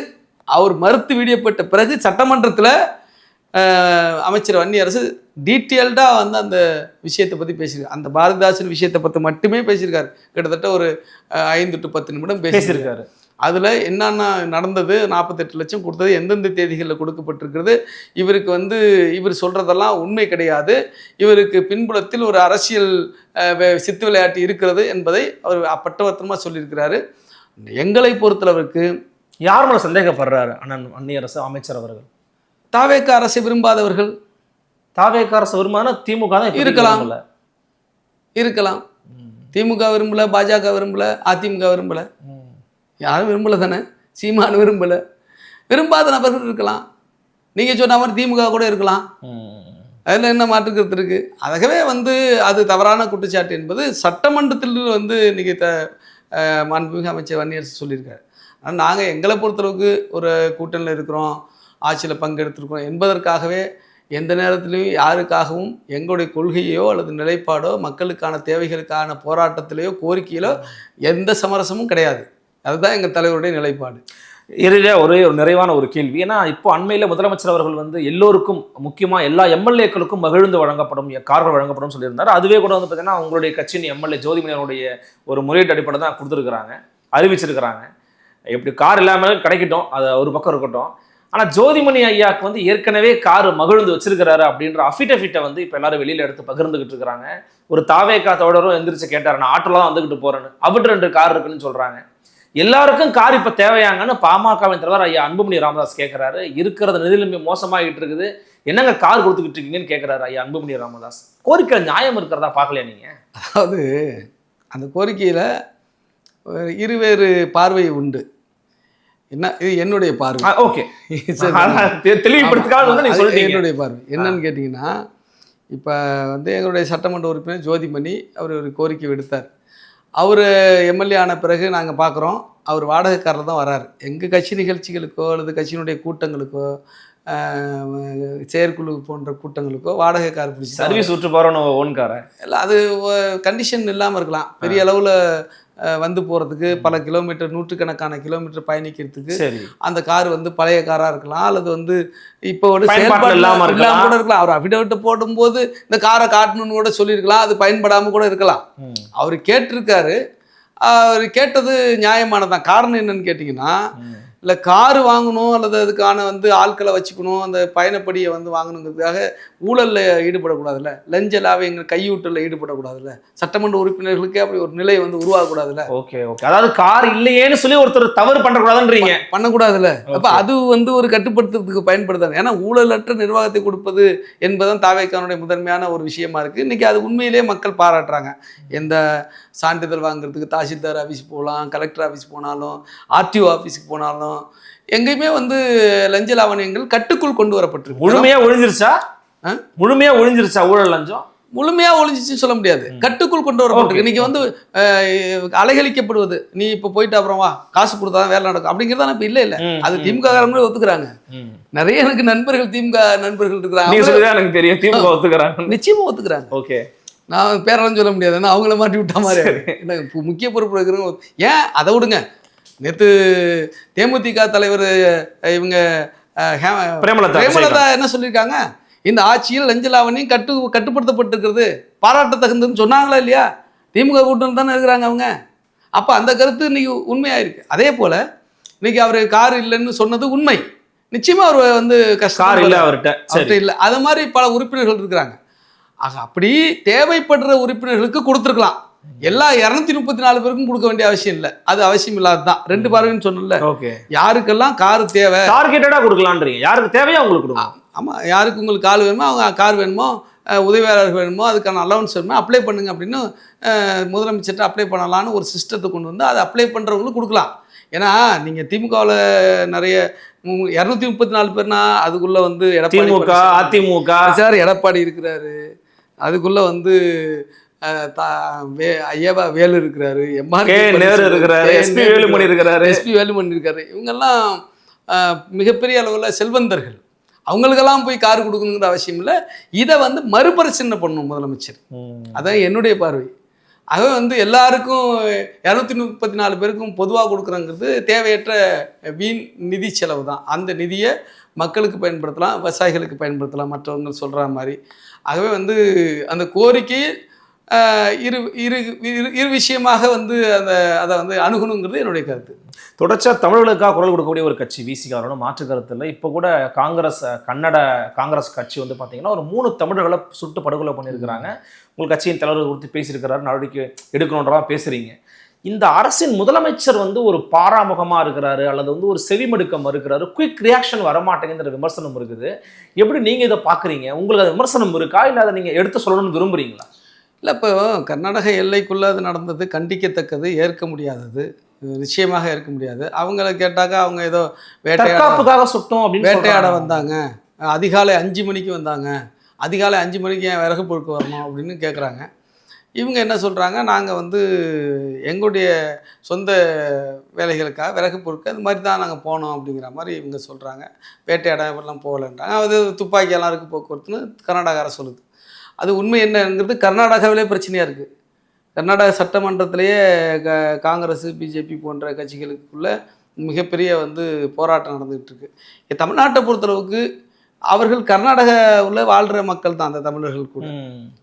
அவர் மறுத்து வீடியோ போட்ட பிறகு சட்டமன்றத்தில் அமைச்சர் வன்னியரசு டீட்டெயில்டாக வந்து அந்த விஷயத்தை பற்றி பேசியிருக்காரு. அந்த பாரதிதாசன் விஷயத்தை பற்றி மட்டுமே பேசியிருக்காரு. கிட்டத்தட்ட ஒரு 5 to 10 நிமிடம் பேசியிருக்காரு. அதில் என்னென்ன நடந்தது, 48 லட்சம் கொடுத்தது எந்தெந்த தேதிகளில் கொடுக்கப்பட்டிருக்கிறது, இவருக்கு வந்து இவர் சொல்கிறதெல்லாம் உண்மை கிடையாது, இவருக்கு பின்புலத்தில் ஒரு அரசியல் சித்து விளையாட்டு இருக்கிறது என்பதை அவர் அப்பட்டவர்த்தமாக சொல்லியிருக்கிறாரு. எங்களை பொறுத்தளவுக்கு யார் மேலே சந்தேகப்படுறாரு அண்ணன் வன்னியரசு அமைச்சர் அவர்கள்? தாவேக அரசை விரும்பாதவர்கள். தாவேக அரசு விரும்பாத திமுக தான் இருக்கலாம். திமுக விரும்பல, பாஜக விரும்பல, அதிமுக விரும்பல, யாரும் விரும்பல தானே. சீமான் விரும்பல. விரும்பாத நபர்கள் இருக்கலாம். நீங்க சொன்ன மாதிரி திமுக கூட இருக்கலாம். அதில் என்ன மாற்றுக்கிறது இருக்கு? ஆகவே வந்து அது தவறான குற்றச்சாட்டு என்பது சட்டமன்றத்தில் வந்து இன்னைக்கு மாண்புமிகு அமைச்சர் வன்னியரசு சொல்லியிருக்காரு. ஆனால் நாங்கள் எங்களை பொறுத்தளவுக்கு ஒரு கூட்டணியில் இருக்கிறோம், ஆட்சியில் பங்கெடுத்திருக்கிறோம் என்பதற்காகவே எந்த நேரத்திலையும் யாருக்காகவும் எங்களுடைய கொள்கையோ அல்லது நிலைப்பாடோ மக்களுக்கான தேவைகளுக்கான போராட்டத்திலேயோ கோரிக்கையிலோ எந்த சமரசமும் கிடையாது. அதுதான் எங்கள் தலைவருடைய நிலைப்பாடு. இறுதியாக ஒரு நிறைவான ஒரு கேள்வி. ஏன்னா இப்போ அண்மையில் முதலமைச்சர் அவர்கள் வந்து எல்லோருக்கும், முக்கியமாக எல்லா எம்எல்ஏக்களுக்கும் மகிழ்ந்து வழங்கப்படும் கார்கள் வழங்கப்படும் சொல்லியிருந்தார். அதுவே கூட வந்து பார்த்தீங்கன்னா உங்களுடைய கட்சியின் எம்எல்ஏ ஜோதிமணியனுடைய ஒரு முறையீட்டு அடிப்படை தான் கொடுத்துருக்குறாங்க, அறிவிச்சிருக்கிறாங்க. எப்படி கார் இல்லாமல் கிடைக்கட்டும், அது ஒரு பக்கம் இருக்கட்டும். ஆனால் ஜோதிமணி ஐயாவுக்கு வந்து ஏற்கனவே கார் மகிழ்ந்து வச்சிருக்கிறாரு அப்படின்ற அஃபிடவிட்டை வந்து இப்போ எல்லாரும் வெளியில் எடுத்து பகிர்ந்துக்கிட்டு இருக்கிறாங்க. ஒரு தாவேகா தோழரும் எந்திரிச்சு கேட்டார், நான் ஆட்டோல தான் வந்துக்கிட்டு போறேன்னு. அவட்டு 2 கார் இருக்குன்னு சொல்றாங்க. எல்லாருக்கும் கார் இப்போ தேவையாங்கன்னு பாமகவின் தலைவர் ஐயா அன்புமணி ராமதாஸ் கேட்குறாரு. இருக்கிறது நிதிநிலைமை மோசமாகிட்டு இருக்குது, என்னங்க கார் கொடுத்துக்கிட்டு இருக்கீங்கன்னு கேட்குறாரு ஐயா அன்புமணி ராமதாஸ். கோரிக்கை நியாயம் இருக்கிறதா பார்க்கலையா நீங்கள்? அதாவது அந்த கோரிக்கையில் இருவேறு பார்வை உண்டு. என்ன, இது என்னுடைய பார்வை. ஓகே, தெளிவுபடுத்துக்காக நீங்க சொல்லிட்டீங்க. என்னுடைய பார்வை என்னன்னு கேட்டிங்கன்னா, இப்போ வந்து எங்களுடைய சட்டமன்ற உறுப்பினர் ஜோதிமணி அவர் ஒரு கோரிக்கை விடுத்தார். அவர் எம்எல்ஏ ஆன பிறகு நாங்கள் பார்க்குறோம், அவர் வாடகைக்காரில் தான் வராரு. எங்கள் கட்சி நிகழ்ச்சிகளுக்கோ அல்லது கட்சியினுடைய கூட்டங்களுக்கோ செயற்குழு போன்ற கூட்டங்களுக்கோ வாடகை கார் பிடிச்சி சர்வீஸ் விட்டு போகிறோன்னு ஓன் காரை இல்லை, அது கண்டிஷன் இல்லாமல் இருக்கலாம். பெரிய அளவில் வந்து போகிறதுக்கு பல கிலோமீட்டர், நூற்றுக்கணக்கான கிலோமீட்டர் பயணிக்கிறதுக்கு அந்த கார் வந்து பழைய காராக இருக்கலாம், அல்லது வந்து இப்போ ஒரு செயல்பாடு இல்லாமல் கூட இருக்கலாம். அவர் அஃபிடவிட்டை போடும்போது இந்த காரை காட்டணும்னு கூட சொல்லியிருக்கலாம், அது பயன்படாமல் கூட இருக்கலாம். அவர் கேட்டிருக்காரு, அவர் கேட்டது நியாயமானதான். காரணம் என்னன்னு கேட்டிங்கன்னா, இல்லை காரு வாங்கணும் அல்லது அதுக்கான வந்து ஆட்களை வச்சுக்கணும், அந்த பயணப்படியை வந்து வாங்கணுங்கிறதுக்காக ஊழலில் ஈடுபடக்கூடாதுல்ல, லஞ்ச லாபங்கள் கையூட்டலில் ஈடுபடக்கூடாதுல்ல, சட்டமன்ற உறுப்பினர்களுக்கே அப்படி ஒரு நிலை வந்து உருவாகக்கூடாதுல்ல. ஓகே ஓகே, அதாவது கார் இல்லையேன்னு சொல்லி ஒருத்தர் தவறு பண்ணக்கூடாதுன்றீங்க. பண்ணக்கூடாதுல்ல. அப்போ அது வந்து ஒரு கட்டுப்படுத்துறதுக்கு பயன்படுத்தாது. ஏன்னா ஊழலற்ற நிர்வாகத்தை கொடுப்பது என்பதுதான் தாவேக்கானுடைய முதன்மையான ஒரு விஷயமா இருக்குது. இன்றைக்கி அது உண்மையிலேயே மக்கள் பாராட்டுறாங்க. எந்த சான்றிதழ் வாங்குறதுக்கு தாசில்தார் ஆஃபீஸ் போகலாம், கலெக்டர் ஆஃபீஸ் போனாலும், ஆர்டிஓ ஆஃபீஸுக்கு போனாலும் எங்கேயுமே வந்து லஞ்ச லாவணியங்கள் கட்டுக்குள் கொண்டு வரப்பட்டிருக்கு. முழுமையாக ஒழிஞ்சிருச்சா ஊழல் லஞ்சம்? முழுமையாக ஒழிஞ்சிச்சுன்னு சொல்ல முடியாது, கட்டுக்குள் கொண்டு வரப்பட்டிருக்கு. இன்னைக்கு வந்து அலைகழிக்கப்படுவது, நீ இப்போ போயிட்டு அப்புறம் வா காசு கொடுத்தாதான் வேலை நடக்கும் அப்படிங்கிறதான இப்போ இல்லை. அது திமுக காரங்களே ஒத்துக்கிறாங்க. நிறைய எனக்கு நண்பர்கள் திமுக நண்பர்கள் இருக்கிறாங்க, எனக்கு தெரியும், திமுக ஒத்துக்கிறாங்க, நிச்சயமா ஒத்துக்கிறாங்க. ஓகே, நான் பேரெல்லாம் சொல்ல முடியாது, ஏன்னா அவங்கள மாட்டி விட்டா மாதிரி எனக்கு முக்கிய பொறுப்பு இருக்கிறவங்க. ஏன் அதை விடுங்க, நேற்று தேமுதிக தலைவர் இவங்க பிரேமலதா என்ன சொல்லியிருக்காங்க, இந்த ஆட்சியில் லஞ்ச லாவணியம் கட்டுப்படுத்தப்பட்டிருக்கிறது, பாராட்ட தகுந்ததுன்னு சொன்னாங்களா இல்லையா? திமுக கூட்டணி தானே இருக்கிறாங்க அவங்க. அப்போ அந்த கருத்து இன்னைக்கு உண்மையாயிருக்கு. அதே போல் இன்னைக்கு அவர் கார் இல்லைன்னு சொன்னது உண்மை. நிச்சயமா அவர் வந்து கஷ்டம் இல்லை, அவர்கிட்ட இல்லை. அது மாதிரி பல உறுப்பினர்கள் இருக்கிறாங்க. ஆக அப்படி தேவைப்படுற உறுப்பினர்களுக்கு கொடுத்துருக்கலாம். எல்லா 234 பேருக்கும் கொடுக்க வேண்டிய அவசியம் இல்லை, அது அவசியம் இல்லாததான். 2 பார்வைன்னு சொன்னல, யாருக்கெல்லாம் கார் தேவை டார்கெட்டடா கொடுக்கலான்றீங்க, யாருக்கு தேவையோ அவங்களுக்கு கொடுக்கலாம். ஆமாம், யாருக்கு உங்களுக்கு கார் வேணுமோ, அவங்க கார் வேணுமோ, உதவியாளர்கள் வேணுமோ, அதுக்கான அலவன்ஸ் வேணுமோ அப்ளை பண்ணுங்க அப்படின்னு முதலமைச்சர்கிட்ட அப்ளை பண்ணலான்னு ஒரு சிஸ்டத்தை கொண்டு வந்து அதை அப்ளை பண்ணுறவங்களுக்கு கொடுக்கலாம். ஏன்னா நீங்கள் திமுகவில் நிறைய 234 பேர்னா அதுக்குள்ளே வந்து திமுக அதிமுக சார் எடப்பாடி இருக்கிறாரு, அதுக்குள்ளே வந்து ஐயாவா வேலு இருக்கிறாரு, நேரு இருக்கிறாரு, எஸ்பி வேலுமணி இருக்காரு. இவங்கெல்லாம் மிகப்பெரிய அளவில் செல்வந்தர்கள். அவங்களுக்கெல்லாம் போய் கார் கொடுக்கணுங்கிற அவசியம் இல்லை. இதை வந்து மறுபரிசீலனை பண்ணணும் முதலமைச்சர். அதான் என்னுடைய பார்வை. ஆகவே வந்து எல்லாருக்கும் 234 பேருக்கும் பொதுவாக கொடுக்குறங்கிறது தேவையற்ற வீண் நிதி செலவு தான். அந்த நிதியை மக்களுக்கு பயன்படுத்தலாம், விவசாயிகளுக்கு பயன்படுத்தலாம், மற்றவங்க சொல்கிற மாதிரி. ஆகவே வந்து அந்த கோரிக்கை இரு இரு இரு இரு விஷயமாக வந்து அதை வந்து அணுகணுங்கிறது என்னுடைய கருத்து. தொடர்ச்சியாக தமிழர்களுக்காக குரல் கொடுக்கக்கூடிய ஒரு கட்சி விசிகாரோட மாற்று கருத்து இல்லை. இப்போ கூட கன்னட காங்கிரஸ் கட்சி வந்து பார்த்தீங்கன்னா ஒரு 3 தமிழர்களை சுட்டு படுகொலை பண்ணியிருக்கிறாங்க. உங்கள் கட்சியின் தலைவர் குறித்து பேசியிருக்கிறாரு, நடவடிக்கை எடுக்கணுன்றதா பேசுகிறீங்க. இந்த அரசின் முதலமைச்சர் வந்து ஒரு பாராமுகமாக இருக்கிறாரு அல்லது வந்து ஒரு செவிமடுக்க மறுக்கிறாரு, குயிக் ரியாக்ஷன் வரமாட்டேங்கிற விமர்சனம் இருக்குது. எப்படி நீங்கள் இதை பார்க்குறீங்க? உங்களுக்கு அது விமர்சனம் இருக்கா, இல்லை அதை நீங்கள் எடுத்து சொல்லணும்னு விரும்புகிறீங்களா? இல்லை, இப்போ கர்நாடக எல்லைக்குள்ளே அது நடந்தது கண்டிக்கத்தக்கது, ஏற்க முடியாதது, நிச்சயமாக ஏற்க முடியாது. அவங்கள கேட்டாக்கா அவங்க ஏதோ வேட்டையாட சுட்டோம் அப்படின்னு வேட்டையாட வந்தாங்க, அதிகாலை 5 மணிக்கு வந்தாங்க, அதிகாலை 5 மணிக்கு ஏன் விறகு பொறுக்க வரணும் அப்படின்னு கேட்குறாங்க. இவங்க என்ன சொல்கிறாங்க, நாங்கள் வந்து எங்களுடைய சொந்த வேலைகளுக்காக விறகு பொறுக்க அது மாதிரி தான் நாங்கள் போனோம் அப்படிங்கிற மாதிரி இவங்க சொல்கிறாங்க. வேட்டையாட எல்லாம் போகலன்றாங்க. அது துப்பாக்கியெல்லாம் இருக்குது போக்குவரத்துன்னு கர்நாடக அரசு சொல்லுது. அது உண்மை என்னங்கிறது கர்நாடகாவிலே பிரச்சனையாக இருக்குது. கர்நாடக சட்டமன்றத்திலேயே காங்கிரஸ், பிஜேபி போன்ற கட்சிகளுக்குள்ள மிகப்பெரிய வந்து போராட்டம் நடந்துகிட்டு இருக்கு. தமிழ்நாட்டை பொறுத்தளவுக்கு அவர்கள் கர்நாடகாவில் வாழ்கிற மக்கள் தான் அந்த தமிழர்கள் கூட.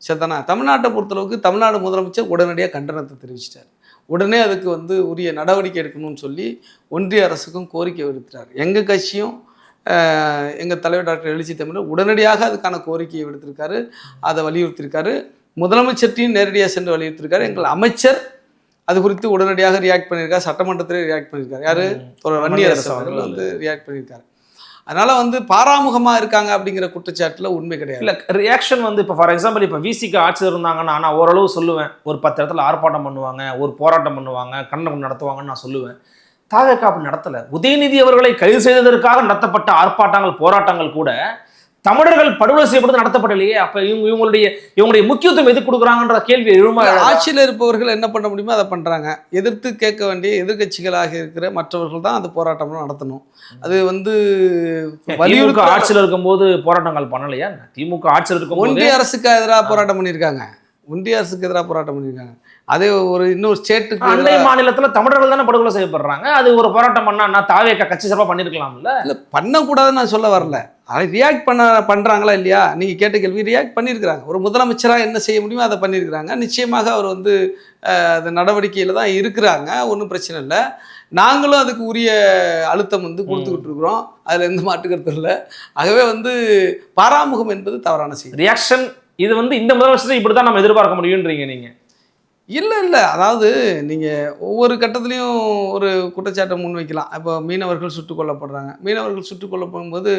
சரிதானே? தமிழ்நாட்டை பொறுத்தளவுக்கு தமிழ்நாடு முதலமைச்சர் உடனடியாக கண்டனத்தை தெரிவிச்சிட்டார். உடனே அதுக்கு வந்து உரிய நடவடிக்கை எடுக்கணும்னு சொல்லி ஒன்றிய அரசுக்கும் கோரிக்கை விடுத்துட்டார். எங்கள் கட்சியும் எங்கள் தலைவர் டாக்டர் எழுச்சி தமிழர் உடனடியாக அதுக்கான கோரிக்கையை விடுத்திருக்காரு, அதை வலியுறுத்தியிருக்காரு. முதலமைச்சர்ட்டையும் நேரடியாக சென்று வலியுறுத்தியிருக்காரு. எங்கள் அமைச்சர் அது குறித்து உடனடியாக ரியாக்ட் பண்ணியிருக்காரு, சட்டமன்றத்திலே ரியாக்ட் பண்ணியிருக்காரு. யார்? வன்னியரசு அவர்கள் வந்து ரியாக்ட் பண்ணியிருக்காரு. அதனால் வந்து பாராமுகமாக இருக்காங்க அப்படிங்கிற குற்றச்சாட்டில் உண்மை கிடையாது. இல்லை, ரியாக்ஷன் வந்து இப்போ ஃபார் எக்ஸாம்பிள் இப்போ விசிக்கு ஆட்சியில் இருந்தாங்கன்னா நான் ஓரளவு சொல்லுவேன், ஒரு 10 இடத்துல ஆர்ப்பாட்டம் பண்ணுவாங்க, ஒரு போராட்டம் பண்ணுவாங்க, கண்டனம் நடத்துவாங்கன்னு நான் சொல்லுவேன். தாவேக அப்படி நடத்தலை. உதயநிதி அவர்களை கைது செய்ததற்காக நடத்தப்பட்ட ஆர்ப்பாட்டங்கள், போராட்டங்கள் கூட தமிழர்கள் படுகொலை செய்யப்பட்டு நடத்தப்படலையே. அப்போ இவங்களுடைய முக்கியத்துவம் எது கொடுக்குறாங்கன்ற கேள்வி எழுமா. ஆட்சியில் இருப்பவர்கள் என்ன பண்ண முடியுமோ அதை பண்ணுறாங்க. எதிர்த்து கேட்க வேண்டிய எதிர்கட்சிகளாக இருக்கிற மற்றவர்கள் தான் அந்த போராட்டம்லாம் நடத்தணும். அது வந்து திமுக ஆட்சியில் இருக்கும்போது போராட்டங்கள் பண்ணலையா? திமுக ஆட்சியில் இருக்கும் ஒன்றிய அரசுக்கு எதிராக போராட்டம் பண்ணியிருக்காங்க. ஒன்றிய அரசுக்கு எதிராக போராட்டம் பண்ணியிருக்காங்க. அதே ஒரு இன்னொரு ஸ்டேட்டுக்கு அண்டை மாநிலத்தில் தமிழர்கள் தானே படுகொலை செய்யப்படுறாங்க. அது ஒரு போராட்டம் பண்ணா தாவேக கட்சி சார்பாக பண்ணியிருக்கலாம்ல. இல்லை, பண்ணக்கூடாதுன்னு நான் சொல்ல வரல. அதை ரியாக்ட் பண்ணுறாங்களா இல்லையா? நீங்கள் கேட்ட கேள்வி ரியாக்ட் பண்ணியிருக்கிறாங்க. ஒரு முதலமைச்சராக என்ன செய்ய முடியுமோ அதை பண்ணியிருக்கிறாங்க. நிச்சயமாக அவர் வந்து அந்த நடவடிக்கையில் தான் இருக்கிறாங்க. ஒன்றும் பிரச்சனை இல்லை. நாங்களும் அதுக்கு உரிய அழுத்தம் வந்து கொடுத்துக்கிட்டு இருக்கிறோம். அதில் எந்த மாற்றுக்கருத்தும் இல்லை. ஆகவே வந்து பாராமுகம் என்பது தவறான செய்தி. ரியாக்ஷன் இது வந்து இந்த முதலமைச்சரை இப்படி தான் நம்ம எதிர்பார்க்க முடியுன்றீங்க நீங்கள்? இல்லை, அதாவது நீங்கள் ஒவ்வொரு கட்டத்துலேயும் ஒரு குற்றச்சாட்டை முன்வைக்கலாம். இப்போ மீனவர்கள் சுட்டுக் கொல்லப்படுறாங்க. மீனவர்கள் சுட்டுக் கொல்லப்படும்போது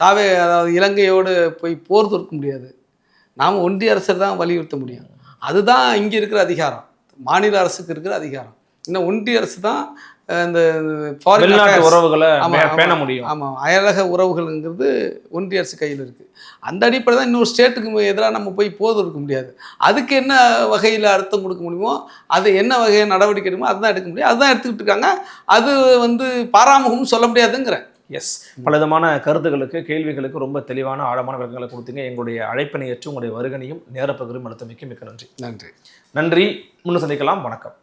அதாவது இலங்கையோடு போய் போர் தொடுக்க முடியாது. நாம் ஒன்றிய அரசு தான் வலியுறுத்த முடியும். அதுதான் இங்கே இருக்கிற அதிகாரம், மாநில அரசுக்கு இருக்கிற அதிகாரம். இன்னும் ஒன்றிய அரசு தான் இந்த உறவுகளை பேண முடியும். ஆமாம், அயலக உறவுகள்ங்கிறது ஒன்றிய அரசு கையில் இருக்குது. அந்த அடிப்படை தான் இன்னொரு ஸ்டேட்டுக்கு எதிராக நம்ம போய் போர் தொடுக்க முடியாது. அதுக்கு என்ன வகையில் அர்த்தம் கொடுக்க முடியுமோ, அது என்ன வகையில் நடவடிக்கை எடுக்குமோ அதுதான் எடுக்க முடியும். அதுதான் எடுத்துக்கிட்டு இருக்காங்க. அது வந்து பாராமுகம்னு சொல்ல முடியாதுங்கிறேன். எஸ், பலவிதமான கருத்துக்களுக்கு, கேள்விகளுக்கு ரொம்ப தெளிவான ஆழமான விளக்கங்களை கொடுத்தீங்க. எங்களுடைய அழைப்பினை ஏற்று உங்களுடைய வருகனையும் நேரப்பகிரும் அழுத்தமைக்கு மிக்க நன்றி. நன்றி. நன்றி. முன்ன சந்திக்கலாம். வணக்கம்.